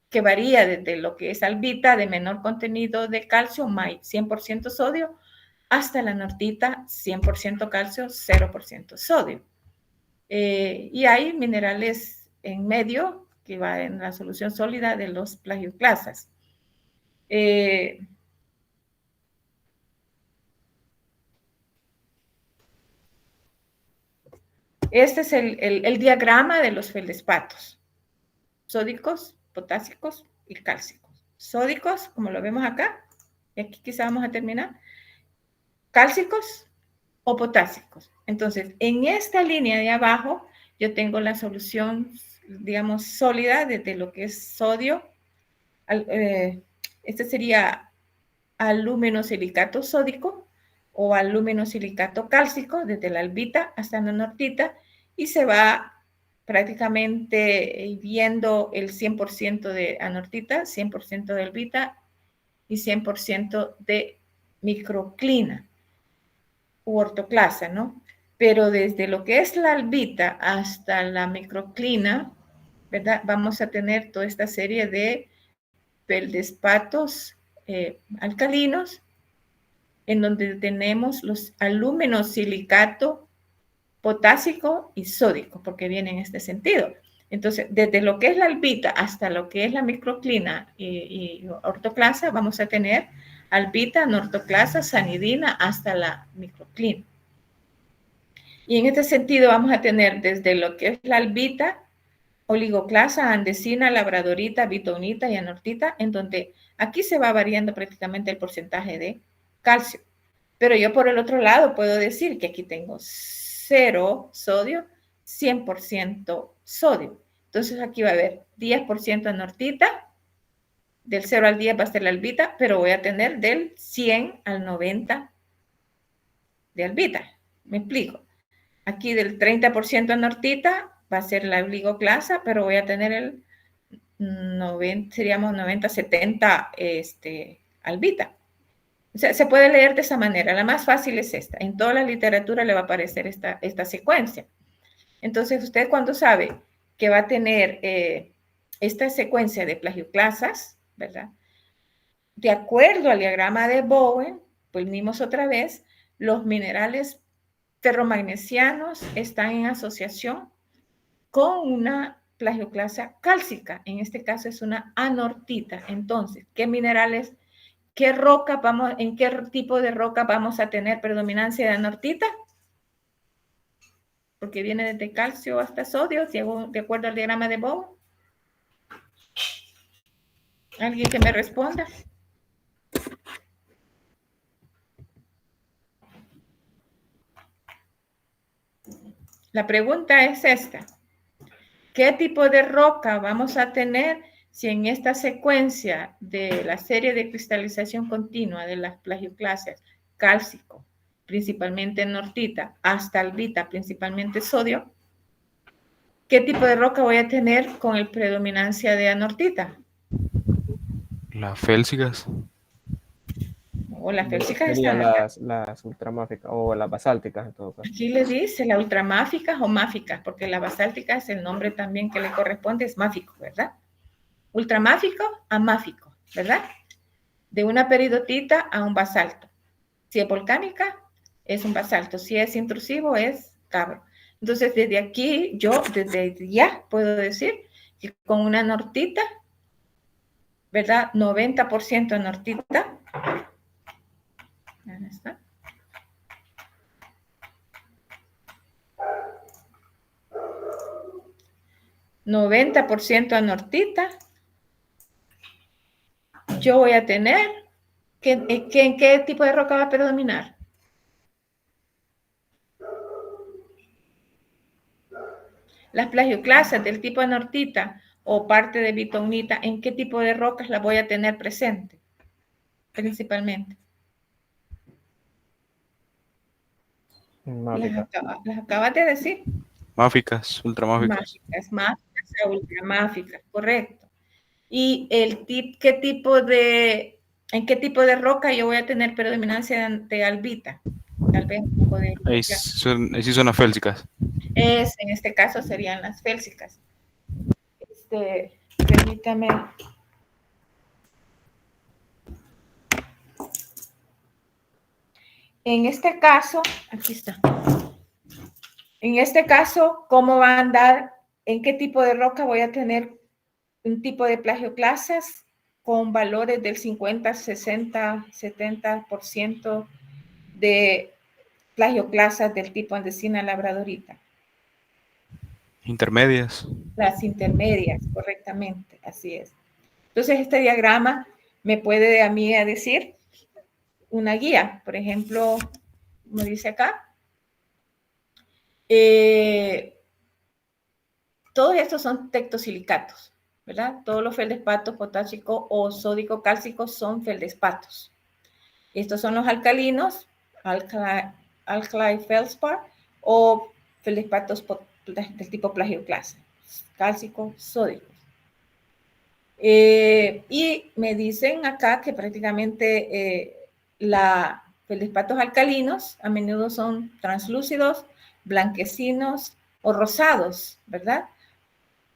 que varía desde lo que es albita de menor contenido de calcio, 100% sodio, hasta la nortita 100% calcio, 0% sodio. Y hay minerales en medio que va en la solución sólida de los plagioclasas. Este es el diagrama de los feldespatos sódicos, potásicos y cálcicos. Sódicos, como lo vemos acá, y aquí quizá vamos a terminar, cálcicos o potásicos. Entonces, en esta línea de abajo, yo tengo la solución, digamos, sólida desde lo que es sodio. Este sería aluminosilicato sódico o aluminosilicato cálcico, desde la albita hasta la nortita, y se va prácticamente viendo el 100% de anortita, 100% de albita y 100% de microclina u ortoclasa, ¿no? Pero desde lo que es la albita hasta la microclina, ¿verdad? Vamos a tener toda esta serie de feldespatos alcalinos, en donde tenemos los aluminosilicato potásico y sódico, porque viene en este sentido. Entonces, desde lo que es la albita hasta lo que es la microclina y ortoclasa, vamos a tener albita, nortoclasa, sanidina, hasta la microclina. Y en este sentido vamos a tener desde lo que es la albita, oligoclasa, andesina, labradorita, bitonita y anortita, en donde aquí se va variando prácticamente el porcentaje de calcio. Pero yo por el otro lado puedo decir que aquí tengo 0 sodio, 100% sodio. Entonces aquí va a haber 10% anortita, del 0 al 10 va a ser la albita, pero voy a tener del 100 al 90 de albita. ¿Me explico? Aquí del 30% anortita va a ser la oligoclasa, pero voy a tener el 90, seríamos 90, 70 albita. O sea, se puede leer de esa manera. La más fácil es esta. En toda la literatura le va a aparecer esta secuencia. Entonces, usted cuando sabe que va a tener esta secuencia de plagioclasas, ¿verdad? De acuerdo al diagrama de Bowen, volvimos otra vez, los minerales ferromagnesianos están en asociación con una plagioclasa cálcica. En este caso es una anortita. Entonces, ¿qué minerales, qué roca vamos, en qué tipo de roca vamos a tener predominancia de anortita? Porque viene desde calcio hasta sodio, de acuerdo al diagrama de Bowen. ¿Alguien que me responda? La pregunta es esta. ¿Qué tipo de roca vamos a tener si en esta secuencia de la serie de cristalización continua de las plagioclasas, cálcico, principalmente nortita, hasta albita, principalmente sodio, qué tipo de roca voy a tener con el predominancia de anortita? Las félsicas. O las félsicas Serían están acá. las ultramáficas o las basálticas en todo caso. Aquí le dice la ultramáficas o máficas, porque la basáltica es el nombre también que le corresponde, es máfico, ¿verdad? Ultramáfico a máfico, ¿verdad? De una peridotita a un basalto. Si es volcánica, es un basalto. Si es intrusivo, es cabro. Entonces, desde aquí, yo desde ya puedo decir que con una nortita, ¿verdad? 90% nortita. ¿Dónde está? ¿90% anortita? Yo voy a tener, ¿en qué tipo de roca va a predominar? Las plagioclasas del tipo anortita o parte de bitonita, ¿en qué tipo de rocas las voy a tener presente? Principalmente. Las acabas de decir. Máficas, ultramáficas. Máficas o ultramáficas, correcto. ¿Y en qué tipo de roca yo voy a tener predominancia de albita? Tal vez un poco de... Ahí sí son las félsicas. En este caso serían las félsicas. Permítame. En este caso, aquí está. En este caso, ¿cómo va a andar? ¿En qué tipo de roca voy a tener un tipo de plagioclasas con valores del 50, 60, 70% de plagioclasas del tipo andesina labradorita? Intermedias. Las intermedias, correctamente, así es. Entonces, este diagrama me puede a mí decir una guía. Por ejemplo, como dice acá, todos estos son tectosilicatos, ¿verdad? Todos los feldespatos potásicos o sódico-cálcicos son feldespatos. Estos son los alcalinos, alkali feldspar, o feldespatos del tipo plagioclasa, cálcicos, sódicos. Y me dicen acá que prácticamente los feldespatos alcalinos a menudo son translúcidos, blanquecinos o rosados, ¿verdad?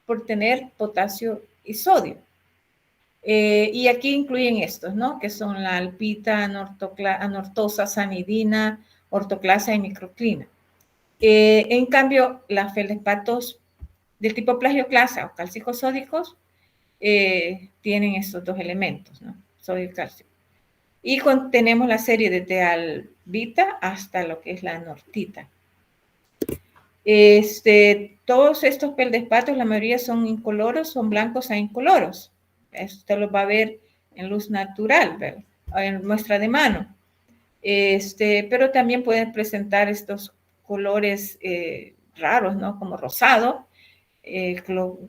Por tener potasio y sodio. Y aquí incluyen estos, ¿no? Que son la albita, anortosa, sanidina, ortoclasa y microclina. En cambio, las feldespatos del tipo plagioclasa o cálcico-sódicos tienen estos dos elementos, ¿no? Sodio y calcio. Y tenemos la serie desde albita hasta lo que es la anortita. Todos estos feldespatos, la mayoría son incoloros, son blancos a incoloros. Esto lo va a ver en luz natural, ¿verdad? En muestra de mano. Pero también pueden presentar estos colores raros, ¿no? Como rosado.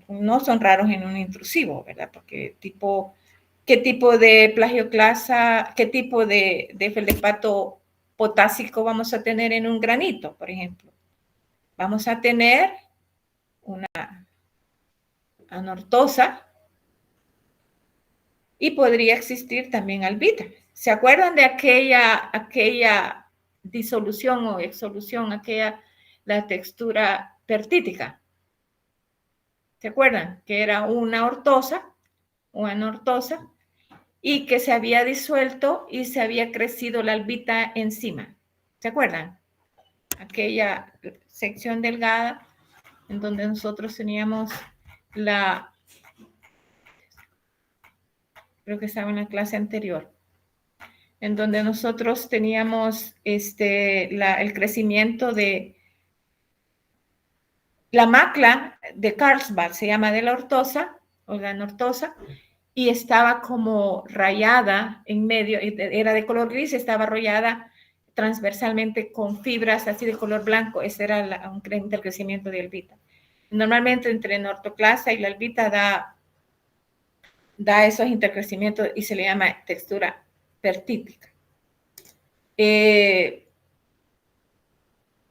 No son raros en un intrusivo, ¿verdad? Porque ¿qué tipo de plagioclasa, qué tipo de feldespato potásico vamos a tener en un granito, por ejemplo? Vamos a tener una anortosa y podría existir también albita, ¿Se acuerdan de aquella disolución o exsolución, la textura pertítica? ¿Se acuerdan? Que era una ortosa o anortosa y que se había disuelto y se había crecido la albita encima. ¿Se acuerdan? Aquella sección delgada en donde nosotros teníamos creo que estaba en la clase anterior, en donde nosotros teníamos el crecimiento de la macla de Carlsbad, se llama de la ortosa o la anortosa, y estaba como rayada en medio, era de color gris, estaba rayada transversalmente con fibras así de color blanco. Ese era el crecimiento de albita. Normalmente entre la ortoclasa y la albita da esos intercrecimientos y se le llama textura pertítica. Y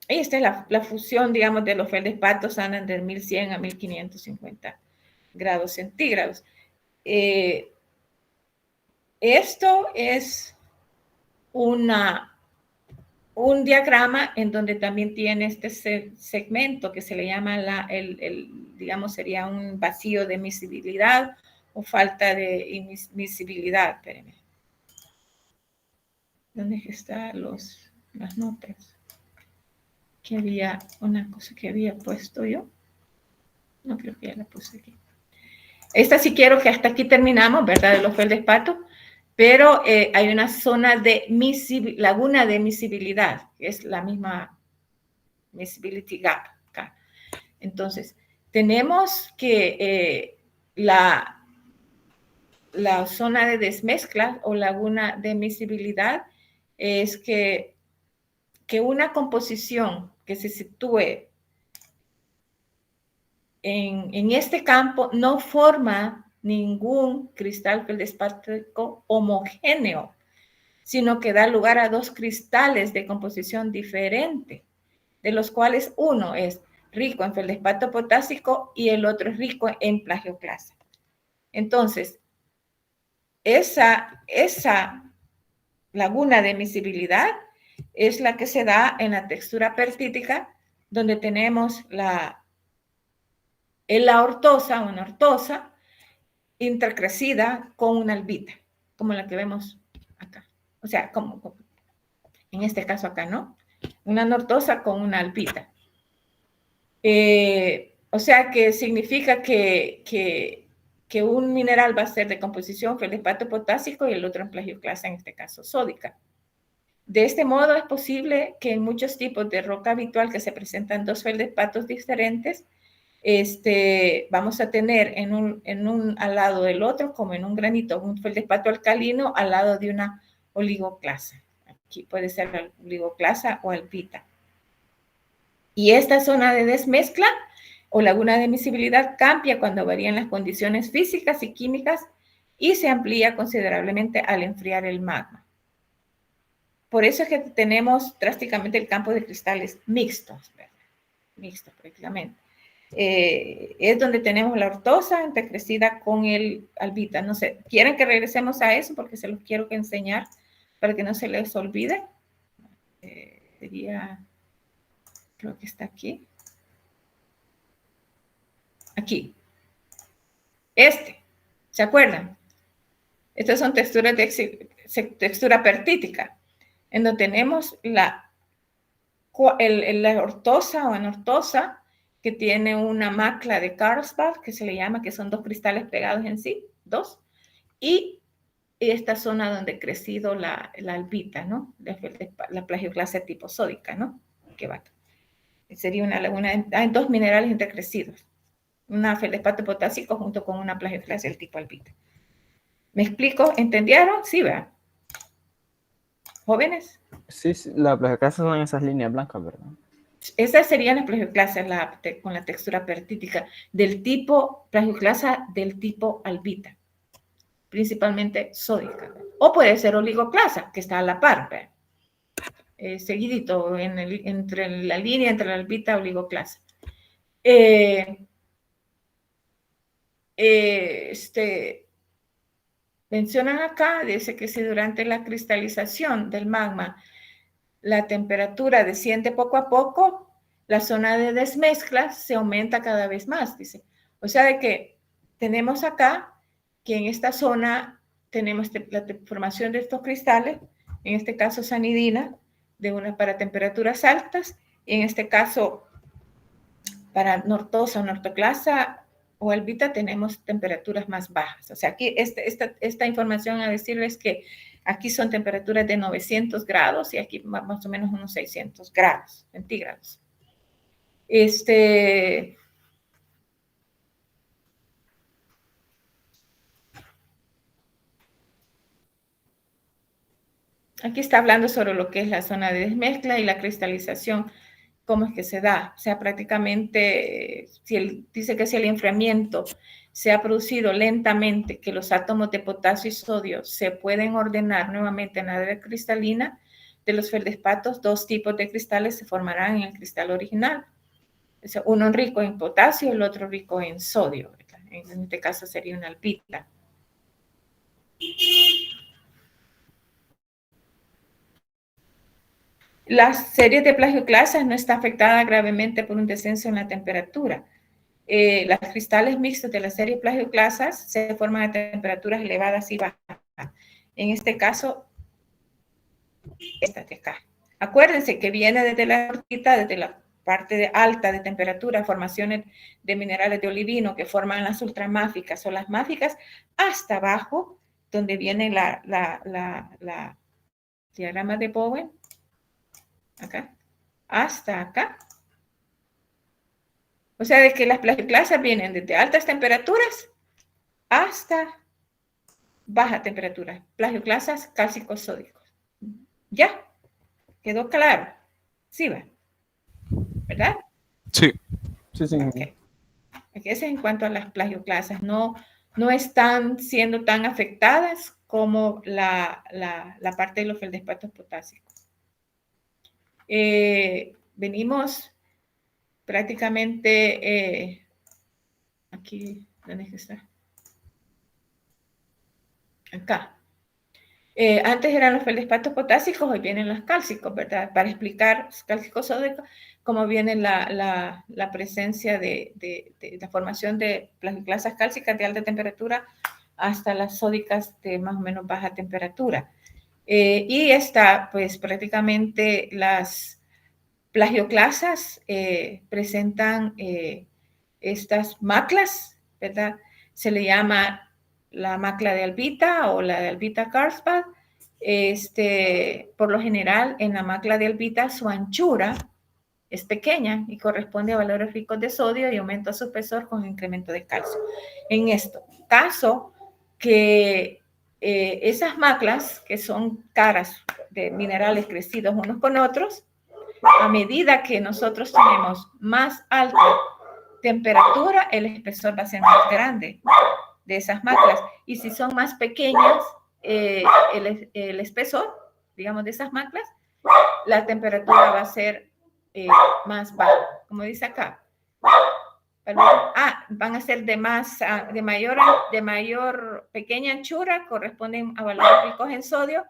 esta es la fusión, digamos, de los feldespatos, andan de 1100 a 1550 grados centígrados. Esto es un diagrama en donde también tiene este segmento que se le llama digamos, sería un vacío de miscibilidad o falta de miscibilidad. Espérenme. ¿Dónde están las notas? Que había una cosa que había puesto yo. No creo que ya la puse aquí. Esta sí quiero que hasta aquí terminamos, ¿verdad? De los feldespatos. Pero hay una zona de laguna de miscibilidad, que es la misma miscibility gap acá. Entonces, tenemos que la zona de desmezcla o laguna de miscibilidad es que una composición que se sitúe en este campo no forma ningún cristal feldespático homogéneo, sino que da lugar a dos cristales de composición diferente, de los cuales uno es rico en feldespato potásico y el otro es rico en plagioclasa. Entonces, esa laguna de miscibilidad es la que se da en la textura pertítica, donde tenemos la ortosa o una ortosa intercrecida con una albita, como la que vemos acá. O sea, como en este caso acá, ¿no? Una anortosa con una albita. O sea, que significa que un mineral va a ser de composición feldespato potásico y el otro en plagioclasa, en este caso sódica. De este modo es posible que en muchos tipos de roca habitual que se presentan dos feldespatos diferentes, vamos a tener en un al lado del otro, como en un granito, un feldespato alcalino al lado de una oligoclasa. Aquí puede ser la oligoclasa o albita. Y esta zona de desmezcla o laguna de miscibilidad cambia cuando varían las condiciones físicas y químicas y se amplía considerablemente al enfriar el magma. Por eso es que tenemos drásticamente el campo de cristales mixtos, ¿verdad? Mixtos prácticamente. Es donde tenemos la ortosa intercrecida con el albita. No sé, ¿quieren que regresemos a eso? Porque se los quiero que enseñar para que no se les olvide. Sería, creo que está aquí. Aquí. ¿Se acuerdan? Estas son texturas de textura pertítica, en donde tenemos la ortosa o anortosa, que tiene una macla de Carlsbad, que se le llama, que son dos cristales pegados en sí, dos, y esta zona donde ha crecido la albita, ¿no? La plagioclasa tipo sódica, ¿no? Que va. Sería una laguna, hay dos minerales intercrecidos, una feldespato potásico junto con una plagioclasa del tipo albita. ¿Me explico? ¿Entendieron? Sí, ¿verdad? ¿Jóvenes? Sí, la plagioclasa son esas líneas blancas, ¿verdad? Esas serían las plagioclasas con la textura pertítica del tipo plagioclasa del tipo albita, principalmente sódica. O puede ser oligoclasa, que está a la par, seguidito entre la línea entre la albita y oligoclasa. mencionan acá, dice que si durante la cristalización del magma la temperatura desciende poco a poco, la zona de desmezcla se aumenta cada vez más, dice. O sea, de que tenemos acá que en esta zona tenemos la formación de estos cristales, en este caso sanidina, para temperaturas altas, y en este caso para nortosa, nortoclasa o albita tenemos temperaturas más bajas. O sea, aquí esta información a decirles que aquí son temperaturas de 900 grados y aquí más o menos unos 600 grados centígrados. Aquí está hablando sobre lo que es la zona de desmezcla y la cristalización, cómo es que se da. O sea, prácticamente, dice que si el enfriamiento se ha producido lentamente, que los átomos de potasio y sodio se pueden ordenar nuevamente en la red cristalina de los feldespatos, 2 tipos de cristales se formarán en el cristal original. O sea, uno rico en potasio y el otro rico en sodio, ¿verdad? En este caso sería una albita. La serie de plagioclasas no está afectada gravemente por un descenso en la temperatura. Los cristales mixtos de la serie plagioclasas se forman a temperaturas elevadas y bajas. En este caso, esta de acá. Acuérdense que viene desde la nortita, desde la parte alta de temperatura, formaciones de minerales de olivino que forman las ultramáficas o las máficas, hasta abajo, donde viene la diagrama de Bowen, acá, hasta acá. O sea, de que las plagioclasas vienen desde altas temperaturas hasta baja temperatura. Plagioclasas cálcicos sódicos. ¿Ya? ¿Quedó claro? Sí, va. ¿Verdad? Sí. Sí, sí. Okay. Eso en cuanto a las plagioclasas. No están siendo tan afectadas como la parte de los feldespatos potásicos. Venimos prácticamente aquí, ¿dónde es que está? Acá. Antes eran los feldespatos potásicos, hoy vienen los cálcicos, ¿verdad? Para explicar cálcicos sódicos, cómo viene la presencia de la formación de plagioclasas cálcicas de alta temperatura hasta las sódicas de más o menos baja temperatura. Y pues prácticamente las plagioclasas presentan estas maclas, ¿verdad? Se le llama la macla de albita o la de albita-Karlsbad. Por lo general, en la macla de albita, su anchura es pequeña y corresponde a valores ricos de sodio y aumenta su espesor con incremento de calcio. En esto, caso que esas maclas, que son caras de minerales crecidos unos con otros, a medida que nosotros tenemos más alta temperatura, el espesor va a ser más grande de esas maclas. Y si son más pequeñas, el espesor, digamos, de esas maclas, la temperatura va a ser más baja, como dice acá. Van a ser de mayor pequeña anchura, corresponden a valores ricos en sodio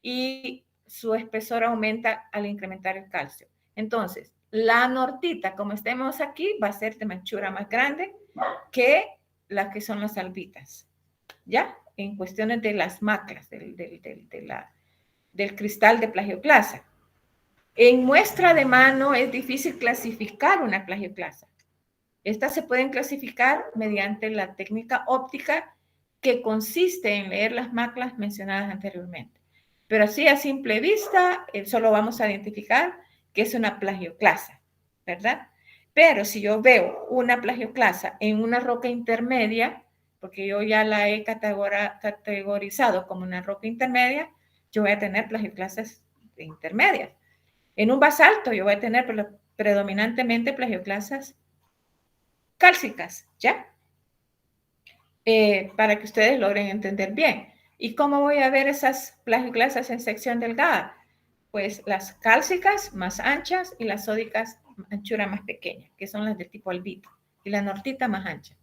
y su espesor aumenta al incrementar el calcio. Entonces, la nortita, como estemos aquí, va a ser de anchura más grande que las que son las albitas, ¿ya? En cuestiones de las maclas del cristal de plagioclasa. En muestra de mano es difícil clasificar una plagioclasa. Estas se pueden clasificar mediante la técnica óptica que consiste en leer las maclas mencionadas anteriormente. Pero así a simple vista, solo vamos a identificar que es una plagioclasa, ¿verdad? Pero si yo veo una plagioclasa en una roca intermedia, porque yo ya la he categorizado como una roca intermedia, yo voy a tener plagioclasas intermedias. En un basalto yo voy a tener predominantemente plagioclasas cálcicas, ¿ya? Para que ustedes logren entender bien. ¿Y cómo voy a ver esas plagioclasas en sección delgada? Pues las cálcicas más anchas y las sódicas anchura más pequeña, que son las de tipo albita, y la nortita más ancha.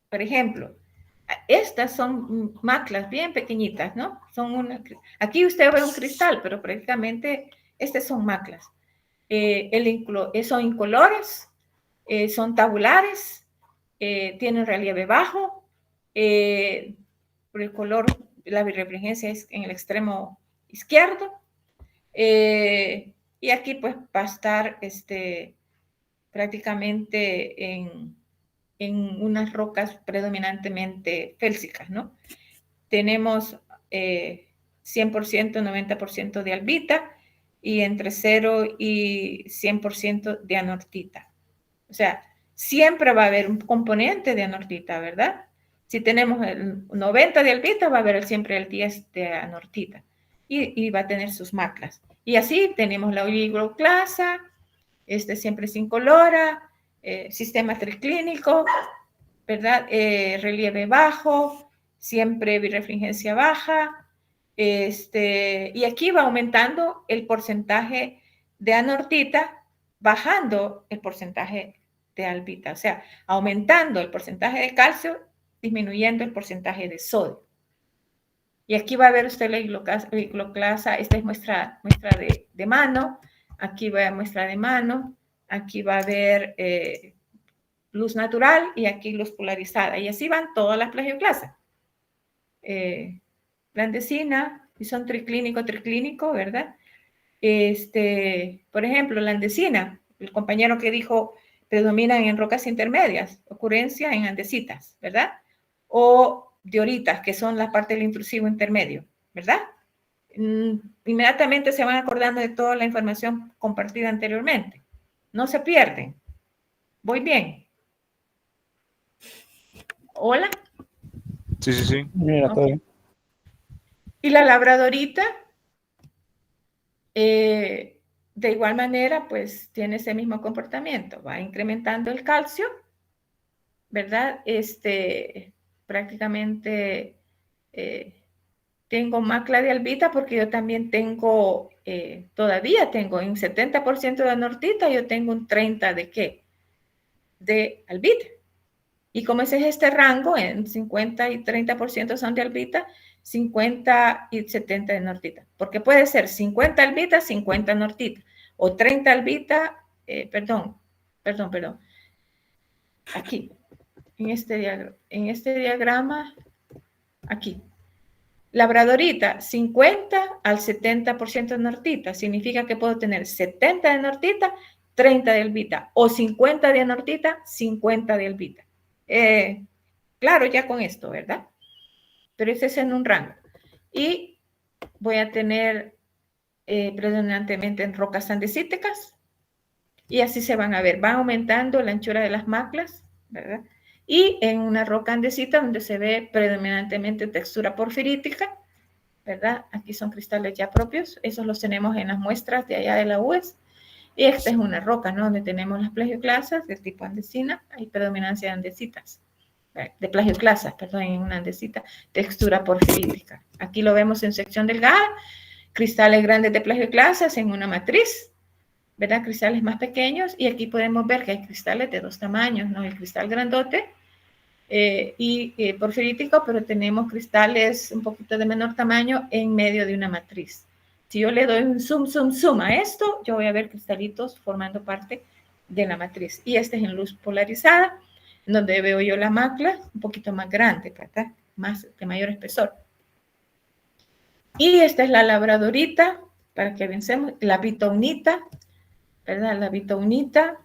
Por ejemplo, Estas son maclas bien pequeñitas, ¿no? Aquí usted ve un cristal, pero prácticamente estas son maclas. Son incolores, son tabulares, tienen relieve bajo, por el color, la birrefringencia es en el extremo izquierdo, y aquí pues va a estar prácticamente en unas rocas predominantemente félsicas, ¿no? Tenemos 100%, 90% de albita y entre 0 y 100% de anortita. O sea, siempre va a haber un componente de anortita, ¿verdad? Si tenemos el 90 de albita, va a haber siempre el 10 de anortita y va a tener sus maclas. Y así tenemos la oligoclasa, siempre es incolora, sistema triclínico, ¿verdad? Relieve bajo, siempre birrefringencia baja, y aquí va aumentando el porcentaje de anortita, bajando el porcentaje de albita, o sea, aumentando el porcentaje de calcio, disminuyendo el porcentaje de sodio. Y aquí va a ver usted la igloclasa, esta es muestra de mano, aquí va a haber muestra de mano, aquí va a haber luz natural y aquí luz polarizada. Y así van todas las plagioclasas. La andesina, y son triclínico, ¿verdad? Por ejemplo, la andesina, el compañero que dijo, predominan en rocas intermedias, ocurrencia en andesitas, ¿verdad? O dioritas, que son la parte del intrusivo intermedio, ¿verdad? Inmediatamente se van acordando de toda la información compartida anteriormente. No se pierden. ¿Voy bien? ¿Hola? Sí, sí, sí. Mira, okay. Y la labradorita, de igual manera, pues tiene ese mismo comportamiento. Va incrementando el calcio, ¿verdad? Prácticamente tengo macla de albita porque yo también tengo, todavía tengo en 70% de anortita, yo tengo un 30% de ¿qué? De albita. Y como ese es este rango, en 50 y 30% son de albita, 50 y 70 de anortita. Porque puede ser 50 albita, 50 anortita. O 30 albita, perdón. Aquí, en este diagrama, aquí. Labradorita, 50 al 70% de anortita. Significa que puedo tener 70 de anortita, 30 de albita. O 50 de anortita, 50 de albita. Claro, ya con esto, ¿verdad? Pero ese es en un rango. Y voy a tener predominantemente en rocas andesíticas. Y así se van a ver. Va aumentando la anchura de las maclas, ¿verdad? Y en una roca andesita donde se ve predominantemente textura porfirítica, ¿verdad? Aquí son cristales ya propios. Esos los tenemos en las muestras de allá de la UES. Y esta es una roca, ¿no? Donde tenemos las plagioclasas del tipo andesina. Hay predominancia de andesitas. De plagioclasas, perdón, en una andesita. Textura porfirítica. Aquí lo vemos en sección delgada. Cristales grandes de plagioclasas en una matriz, ¿verdad? Cristales más pequeños. Y aquí podemos ver que hay cristales de dos tamaños, ¿no? El cristal grandote y porfirítico, pero tenemos cristales un poquito de menor tamaño en medio de una matriz. Si yo le doy un zoom a esto, yo voy a ver cristalitos formando parte de la matriz. Y este es en luz polarizada, donde veo yo la macla un poquito más grande, ¿verdad? De mayor espesor. Y esta es la labradorita, para que vencemos, la bitounita, ¿verdad? La bitounita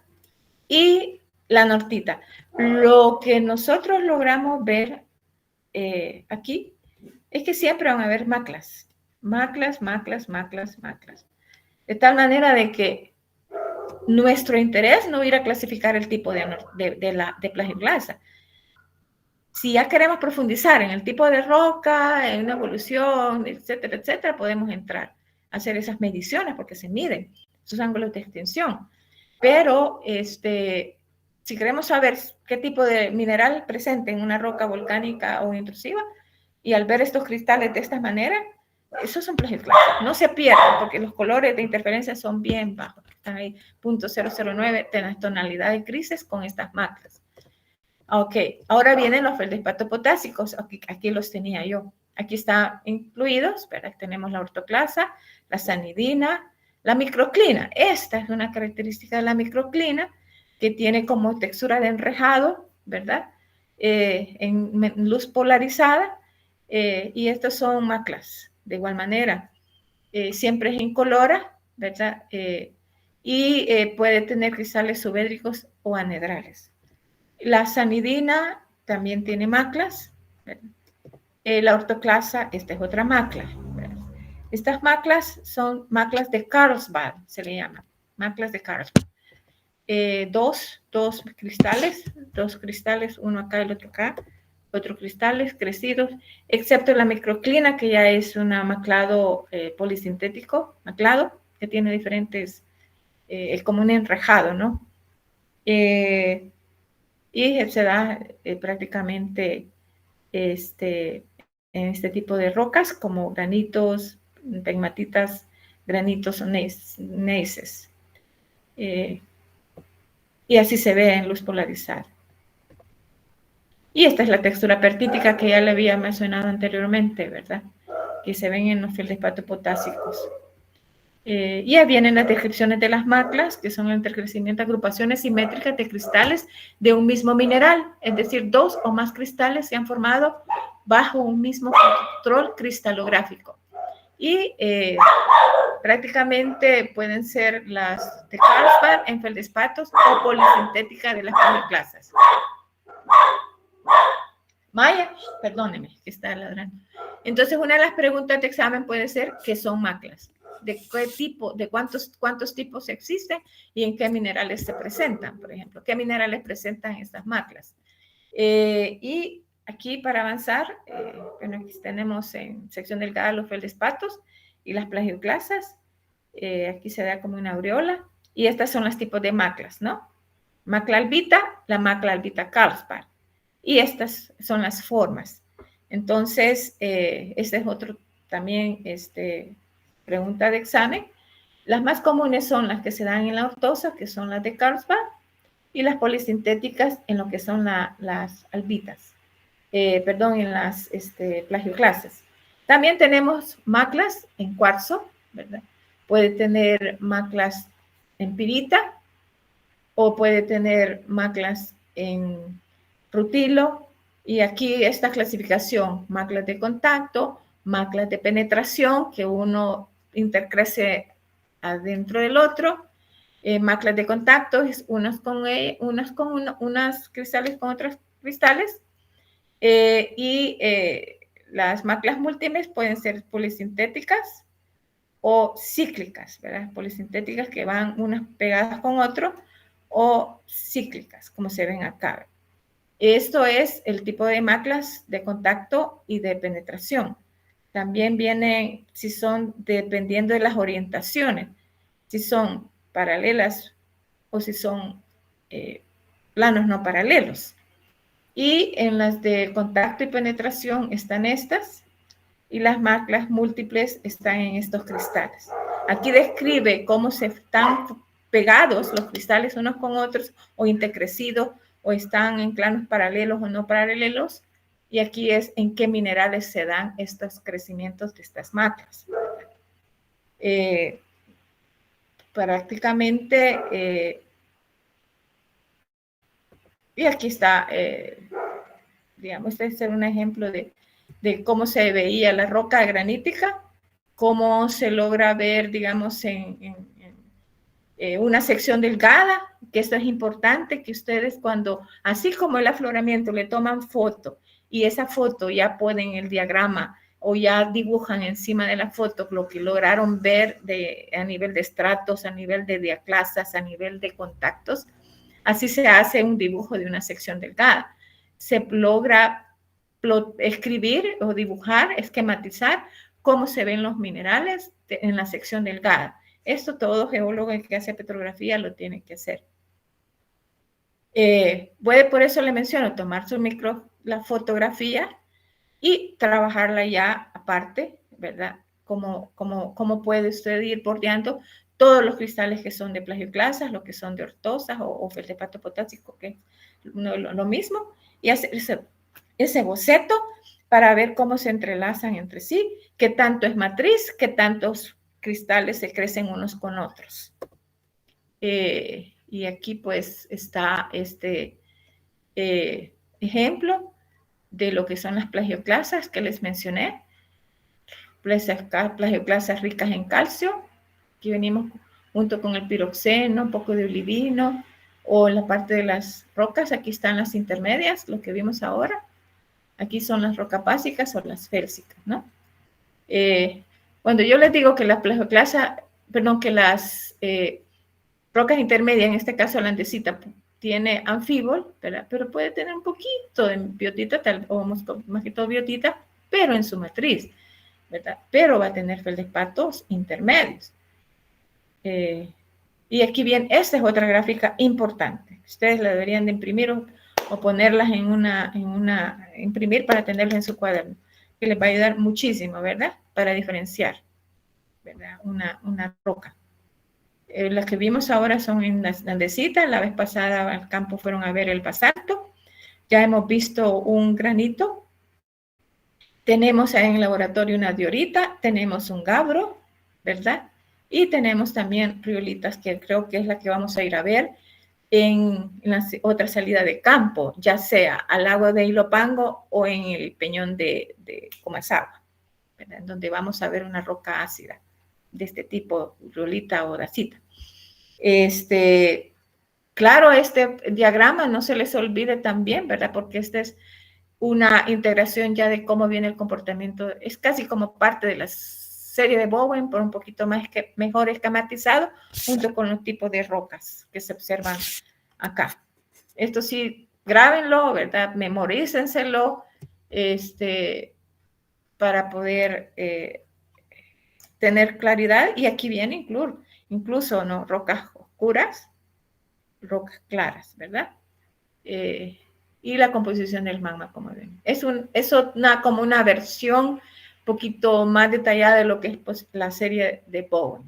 y la anortita. Lo que nosotros logramos ver aquí es que siempre van a haber maclas. Maclas. De tal manera de que nuestro interés no ir a clasificar el tipo de plagioclasa. Si ya queremos profundizar en el tipo de roca, en una evolución, etcétera, podemos entrar a hacer esas mediciones porque se miden sus ángulos de extensión. Pero si queremos saber qué tipo de mineral presente en una roca volcánica o intrusiva, y al ver estos cristales de esta manera, esos son plagioclasas. No se pierdan porque los colores de interferencia son bien bajos. Están ahí 0.009 de las tonalidades grises con estas maclas. Ok, ahora vienen los feldespatos potásicos. Aquí los tenía yo. Aquí están incluidos, ¿verdad? Tenemos la ortoclasa, la sanidina, la microclina. Esta es una característica de la microclina que tiene como textura de enrejado, ¿verdad? En luz polarizada. Y estos son maclas, de igual manera. Siempre es incolora, ¿verdad? Y puede tener cristales subédricos o anedrales. La sanidina también tiene maclas. La ortoclasa, esta es otra macla. Estas maclas son maclas de Carlsbad, se le llama, maclas de Carlsbad. Dos cristales, uno acá y el otro acá, otros cristales crecidos, excepto la microclina, que ya es un maclado polisintético, maclado, que tiene diferentes, es como un enrejado, ¿no? Y se da prácticamente en este tipo de rocas como granitos, pegmatitas, granitos o neises. Y así se ve en luz polarizada. Y esta es la textura pertítica que ya le había mencionado anteriormente, ¿verdad? Que se ven en los feldespatos potásicos. Y ahí vienen las descripciones de las maclas, que son el intercrecimiento de agrupaciones simétricas de cristales de un mismo mineral, es decir, 2 o más cristales se han formado bajo un mismo control cristalográfico. Y prácticamente pueden ser las de Carlsbad en feldespatos o polisintética de las plagioclasas. Maya, perdóneme, que está ladrando. Entonces, una de las preguntas de examen puede ser ¿qué son maclas? ¿De qué tipo, de cuántos tipos existen y en qué minerales se presentan? Por ejemplo, ¿qué minerales presentan estas maclas? Y aquí para avanzar, bueno, aquí tenemos en sección delgada los feldespatos y las plagioclasas. Aquí se da como una aureola. Y estas son los tipos de maclas, ¿no? Macla albita, la macla albita Carlsbad. Y estas son las formas. Entonces, este es otro también pregunta de examen. Las más comunes son las que se dan en la ortosa, que son las de Carlsbad, y las polisintéticas en lo que son las albitas. En las plagioclasas. También tenemos maclas en cuarzo, ¿verdad? Puede tener maclas en pirita o puede tener maclas en rutilo, y aquí esta clasificación, maclas de contacto, maclas de penetración, que uno intercrece adentro del otro, maclas de contacto, unas cristales con otros cristales, las maclas múltiples pueden ser polisintéticas o cíclicas, ¿verdad? Polisintéticas que van unas pegadas con otro, o cíclicas, como se ven acá. Esto es el tipo de maclas de contacto y de penetración. También vienen, si son, dependiendo de las orientaciones, si son paralelas o si son planos no paralelos. Y en las de contacto y penetración están estas, y las maclas múltiples están en estos cristales. Aquí describe cómo se están pegados los cristales unos con otros, o intercrecidos, o están en planos paralelos o no paralelos, y aquí es en qué minerales se dan estos crecimientos de estas maclas. Prácticamente, y aquí está, digamos, este es un ejemplo de cómo se veía la roca granítica, cómo se logra ver, digamos, en una sección delgada, que esto es importante, que ustedes cuando, así como el afloramiento, le toman foto, y esa foto ya ponen el diagrama o ya dibujan encima de la foto lo que lograron ver a nivel de estratos, a nivel de diaclasas, a nivel de contactos. Así se hace un dibujo de una sección delgada. Se logra escribir o dibujar, esquematizar cómo se ven los minerales en la sección delgada. Esto todo geólogo que hace petrografía lo tiene que hacer. Puede, por eso le menciono, tomar la fotografía y trabajarla ya aparte, ¿verdad? Cómo puede usted ir bordeando todos los cristales que son de plagioclasas, los que son de ortosas o feldespato potásico, que es lo mismo, y hacer ese boceto para ver cómo se entrelazan entre sí, qué tanto es matriz, qué tantos cristales se crecen unos con otros. Y aquí pues está este ejemplo de lo que son las plagioclasas que les mencioné, plagioclasas ricas en calcio. Aquí venimos junto con el piroxeno, un poco de olivino, o la parte de las rocas, aquí están las intermedias, lo que vimos ahora. Aquí son las rocapásicas o las félsicas, ¿no? Cuando yo les digo que la plagioclasa, perdón, que las rocas intermedias, en este caso la andesita, tiene anfíbol, ¿verdad? Pero puede tener un poquito de biotita, o más que todo biotita, pero en su matriz, ¿verdad? Pero va a tener feldespatos intermedios. Y aquí bien, esta es otra gráfica importante. Ustedes la deberían de imprimir o ponerlas imprimir para tenerlas en su cuaderno, que les va a ayudar muchísimo, ¿verdad? Para diferenciar, ¿verdad? Una roca. Las que vimos ahora son en las andesitas. La vez pasada al campo fueron a ver el basalto. Ya hemos visto un granito. Tenemos en el laboratorio una diorita, tenemos un gabbro, ¿verdad? Y tenemos también riolitas, que creo que es la que vamos a ir a ver en la otra salida de campo, ya sea al lago de Ilopango o en el peñón de Comasagua, ¿verdad? Donde vamos a ver una roca ácida de este tipo, riolita o dacita. Claro, este diagrama no se les olvide también, ¿verdad? Porque este es una integración ya de cómo viene el comportamiento, es casi como parte de la serie de Bowen, por un poquito mejor esquematizado, junto con los tipos de rocas que se observan acá. Esto sí, grábenlo, ¿verdad? Memorícenselo, para poder tener claridad. Y aquí viene incluso ¿no? Rocas oscuras, rocas claras, ¿verdad? Y la composición del magma, como ven. Es como una versión un poquito más detallada de lo que es pues, la serie de Bowen.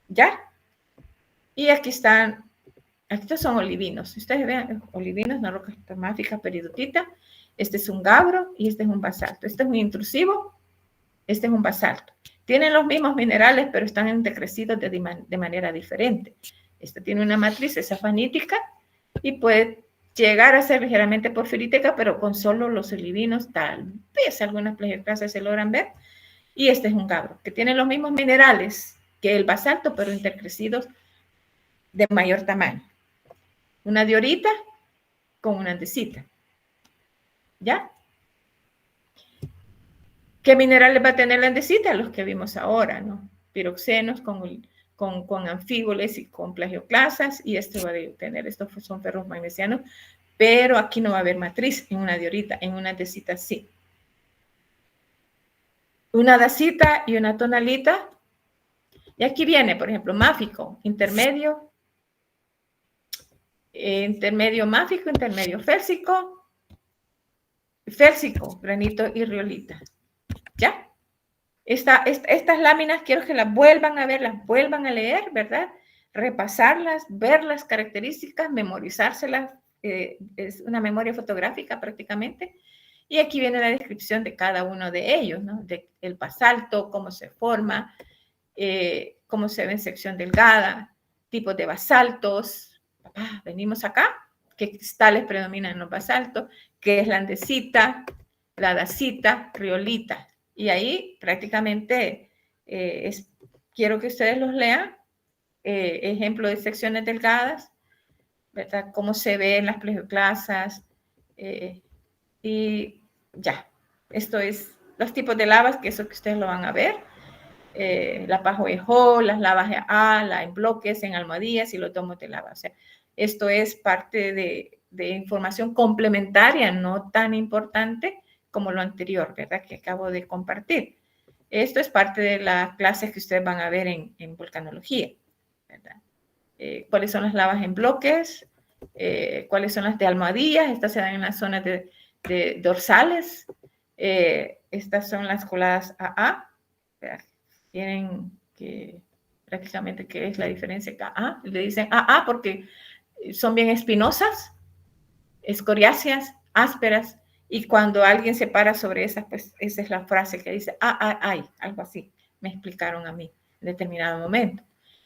¿Ya? Y aquí estos son olivinos. Ustedes vean, olivinos, una roca magmática peridotita. Este es un gabbro y este es un basalto. Este es un intrusivo, este es un basalto. Tienen los mismos minerales, pero están entrecrecidos de manera diferente. Este tiene una matriz esafanítica y puede llegar a ser ligeramente porfirítica, pero con solo los olivinos, tal vez algunas plagioclasas se logran ver. Y este es un gabbro, que tiene los mismos minerales que el basalto, pero intercrecidos de mayor tamaño. Una diorita con una andesita. ¿Ya? ¿Qué minerales va a tener la andesita? Los que vimos ahora, ¿no? Piroxenos con anfíboles y con plagioclasas, y este va a tener, estos son ferros magnesianos, pero aquí no va a haber matriz en una diorita, en una andesita sí. Una dacita y una tonalita, y aquí viene, por ejemplo, máfico, intermedio máfico, intermedio félsico, granito y riolita. ¿Ya? Estas láminas quiero que las vuelvan a ver, las vuelvan a leer, ¿verdad? Repasarlas, ver las características, memorizárselas. Es una memoria fotográfica prácticamente. Y aquí viene la descripción de cada uno de ellos, ¿no? El basalto, cómo se forma, cómo se ve en sección delgada, tipos de basaltos. Venimos acá, qué cristales predominan en los basaltos, qué es la andesita, la dacita, riolita. Y ahí prácticamente quiero que ustedes los lean, ejemplo de secciones delgadas, ¿verdad? Cómo se ven las plagioclasas, y ya. Esto es los tipos de lavas, que eso que ustedes lo van a ver. La pajoejó, las lavas ala, en bloques, en almohadillas y los tomos de lava. O sea, esto es parte de información complementaria, no tan importante como lo anterior, ¿verdad? Que acabo de compartir. Esto es parte de las clases que ustedes van a ver en volcanología, ¿verdad? ¿Cuáles son las lavas en bloques? ¿Cuáles son las de almohadillas? Estas se dan en las zonas de dorsales. Estas son las coladas AA. ¿Verdad? Tienen que prácticamente, ¿qué es la diferencia acá? Le dicen AA porque son bien espinosas, escoriáceas, ásperas, y cuando alguien se para sobre esas, pues esa es la frase que dice ay, algo así, me explicaron a mí en determinado momento.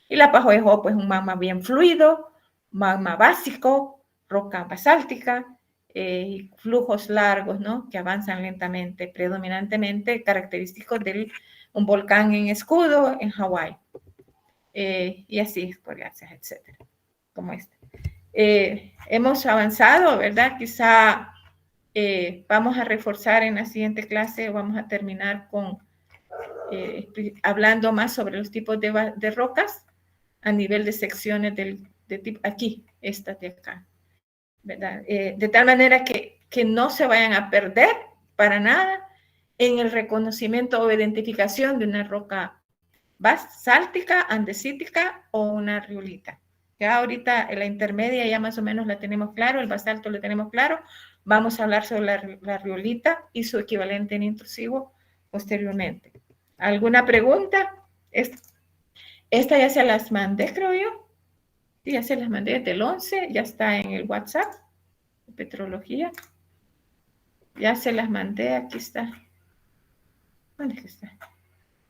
Y la pajoejo, pues un magma bien fluido, magma básico, roca basáltica, flujos largos, ¿no? Que avanzan lentamente, predominantemente característicos de un volcán en escudo en Hawái. Y así, escoriáceas, etcétera, como este. Hemos avanzado, ¿verdad? Quizá vamos a reforzar en la siguiente clase, vamos a terminar con hablando más sobre los tipos de rocas a nivel de secciones de tipo, aquí, esta de acá, ¿verdad? De tal manera que no se vayan a perder para nada en el reconocimiento o identificación de una roca basáltica, andesítica o una riolita. Ya ahorita en la intermedia ya más o menos la tenemos claro, el basalto lo tenemos claro. Vamos a hablar sobre la riolita y su equivalente en intrusivo posteriormente. ¿Alguna pregunta? Esta ya se las mandé, creo yo. Sí, ya se las mandé desde el 11, ya está en el WhatsApp de petrología. Ya se las mandé, aquí está. ¿Dónde está?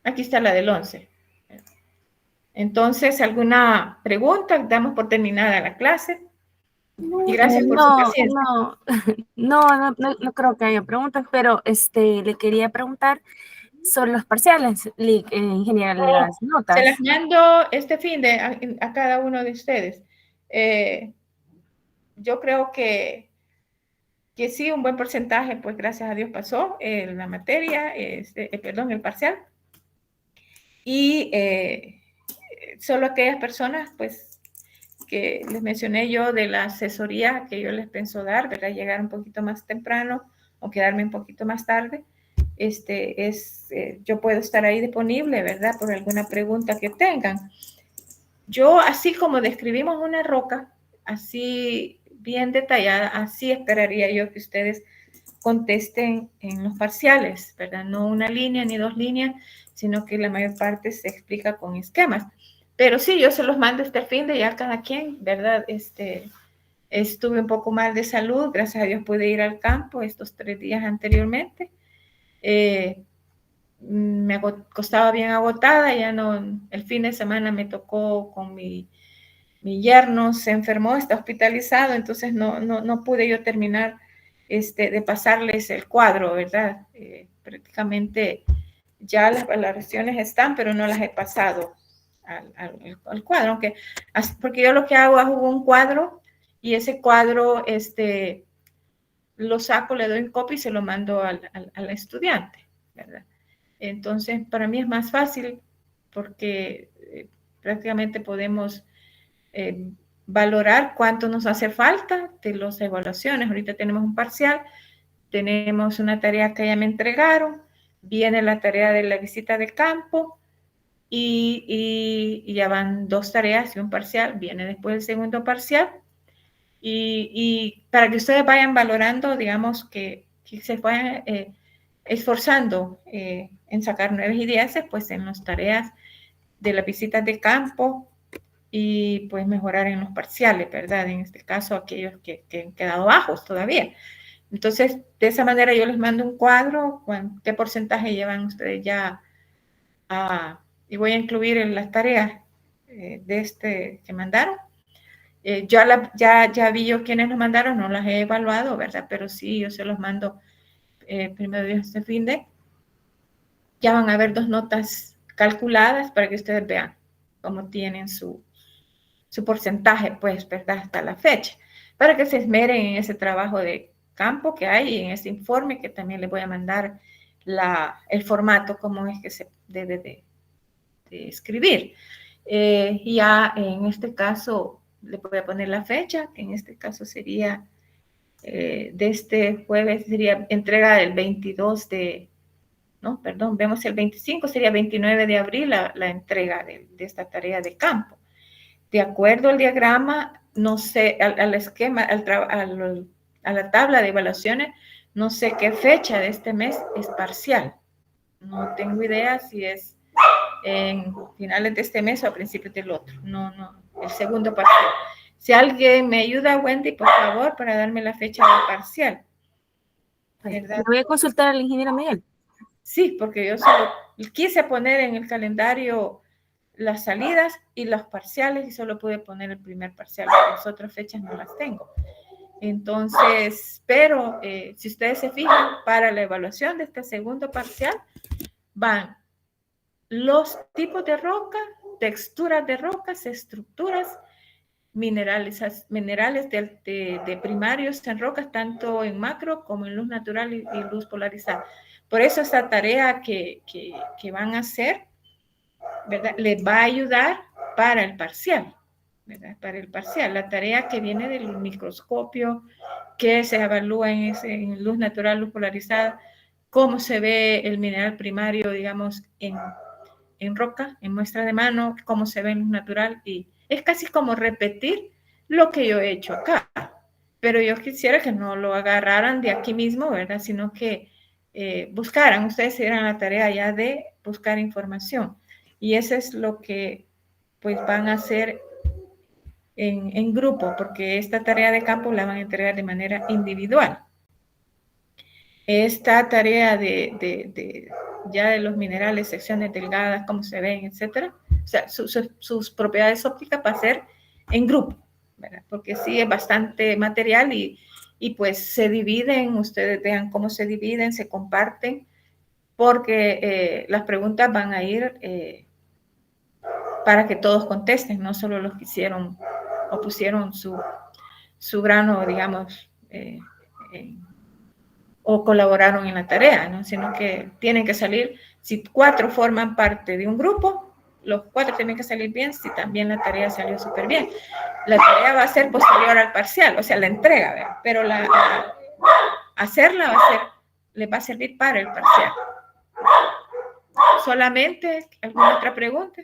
Aquí está la del 11. Entonces, ¿alguna pregunta? Damos por terminada la clase. Y gracias por su paciencia. No creo que haya preguntas, pero le quería preguntar sobre los parciales, en general las notas. Se las mando este fin de a cada uno de ustedes. Yo creo que sí, un buen porcentaje, pues gracias a Dios pasó la materia, perdón, el parcial. Y solo aquellas personas, pues, que les mencioné yo de la asesoría que yo les pienso dar, ¿verdad? Llegar un poquito más temprano o quedarme un poquito más tarde. Yo puedo estar ahí disponible, ¿verdad? Por alguna pregunta que tengan. Yo, así como describimos una roca, así bien detallada, así esperaría yo que ustedes contesten en los parciales, ¿verdad? No una línea ni dos líneas, sino que la mayor parte se explica con esquemas. Pero sí, yo se los mando este fin de ya cada quien, ¿verdad? Estuve un poco mal de salud, gracias a Dios pude ir al campo estos 3 días anteriormente. Me costaba bien agotada, ya no, el fin de semana me tocó con mi yerno, se enfermó, está hospitalizado, entonces no pude yo terminar de pasarles el cuadro, ¿verdad? Prácticamente ya las valoraciones están, pero no las he pasado al cuadro, porque yo lo que hago es un cuadro y ese cuadro lo saco, le doy un copy y se lo mando al estudiante, ¿verdad? Entonces, para mí es más fácil porque prácticamente podemos valorar cuánto nos hace falta de las evaluaciones. Ahorita tenemos un parcial, tenemos una tarea que ya me entregaron, viene la tarea de la visita de campo y ya van 2 tareas y un parcial, viene después el segundo parcial. Y para que ustedes vayan valorando, digamos, que se vayan esforzando en sacar 9 y 10, pues en las tareas de las visitas de campo y pues mejorar en los parciales, ¿verdad? En este caso, aquellos que han quedado bajos todavía. Entonces, de esa manera yo les mando un cuadro, qué porcentaje llevan ustedes ya y voy a incluir en las tareas de que mandaron. Ya vi yo quienes nos mandaron, no las he evaluado, ¿verdad? Pero sí, yo se los mando primero Dios este fin de. Ya van a haber 2 notas calculadas para que ustedes vean cómo tienen su porcentaje, pues, ¿verdad? Hasta la fecha. Para que se esmeren en ese trabajo de campo que hay y en ese informe que también les voy a mandar el formato, cómo es que se debe de escribir. Y ya en este caso le voy a poner la fecha, que en este caso sería de este jueves, sería entrega del 22 vemos el 25, sería 29 de abril la entrega de esta tarea de campo. De acuerdo al diagrama, no sé, al esquema, a la tabla de evaluaciones, no sé qué fecha de este mes es parcial. No tengo idea si es en finales de este mes o a principios del otro. No, el segundo parcial. Si alguien me ayuda, Wendy, por favor, para darme la fecha del parcial. ¿Verdad? Voy a consultar al ingeniero Miguel. Sí, porque yo solo quise poner en el calendario las salidas y los parciales y solo pude poner el primer parcial. Las otras fechas no las tengo. Entonces, pero si ustedes se fijan, para la evaluación de este segundo parcial van los tipos de roca, texturas de rocas, estructuras, minerales de primarios en rocas, tanto en macro como en luz natural y luz polarizada. Por eso esta tarea que van a hacer, ¿verdad?, les va a ayudar para el parcial, ¿verdad? Para el parcial, la tarea que viene del microscopio, que se evalúa en luz natural, luz polarizada, cómo se ve el mineral primario, digamos, en roca, en muestra de mano, cómo se ve en luz natural, y es casi como repetir lo que yo he hecho acá, pero yo quisiera que no lo agarraran de aquí mismo, ¿verdad?, sino que buscaran, ustedes se dieran la tarea ya de buscar información, y eso es lo que pues van a hacer en grupo, porque esta tarea de campo la van a entregar de manera individual. Esta tarea ya de los minerales, secciones delgadas, cómo se ven, etcétera, o sea, sus propiedades ópticas va a ser en grupo, ¿verdad? Porque sí es bastante material y pues se dividen, ustedes vean cómo se dividen, se comparten, porque las preguntas van a ir para que todos contesten, no solo los que hicieron o pusieron su grano, digamos, o colaboraron en la tarea, ¿no? Sino que tienen que salir, si 4 forman parte de un grupo, los 4 tienen que salir bien, si también la tarea salió súper bien. La tarea va a ser posterior al parcial, o sea, la entrega, ¿verdad? Pero hacerla les va a servir para el parcial. ¿Solamente alguna otra pregunta?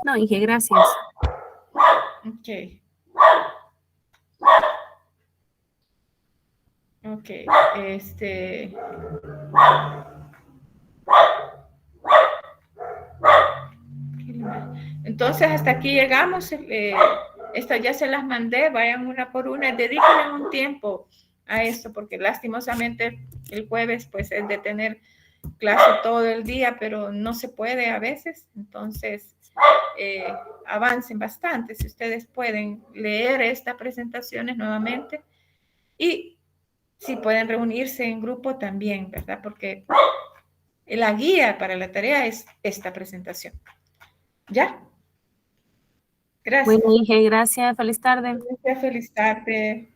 No, Inge, gracias. Ok. Ok, entonces hasta aquí llegamos. Estas ya se las mandé, vayan una por una, dedíquenle un tiempo a esto, porque lastimosamente el jueves pues es de tener clase todo el día, pero no se puede a veces, entonces avancen bastante, si ustedes pueden leer estas presentaciones nuevamente y si pueden reunirse en grupo también, ¿verdad? Porque la guía para la tarea es esta presentación. ¿Ya? Gracias. Bueno, Inge, gracias. Feliz tarde. Feliz tarde.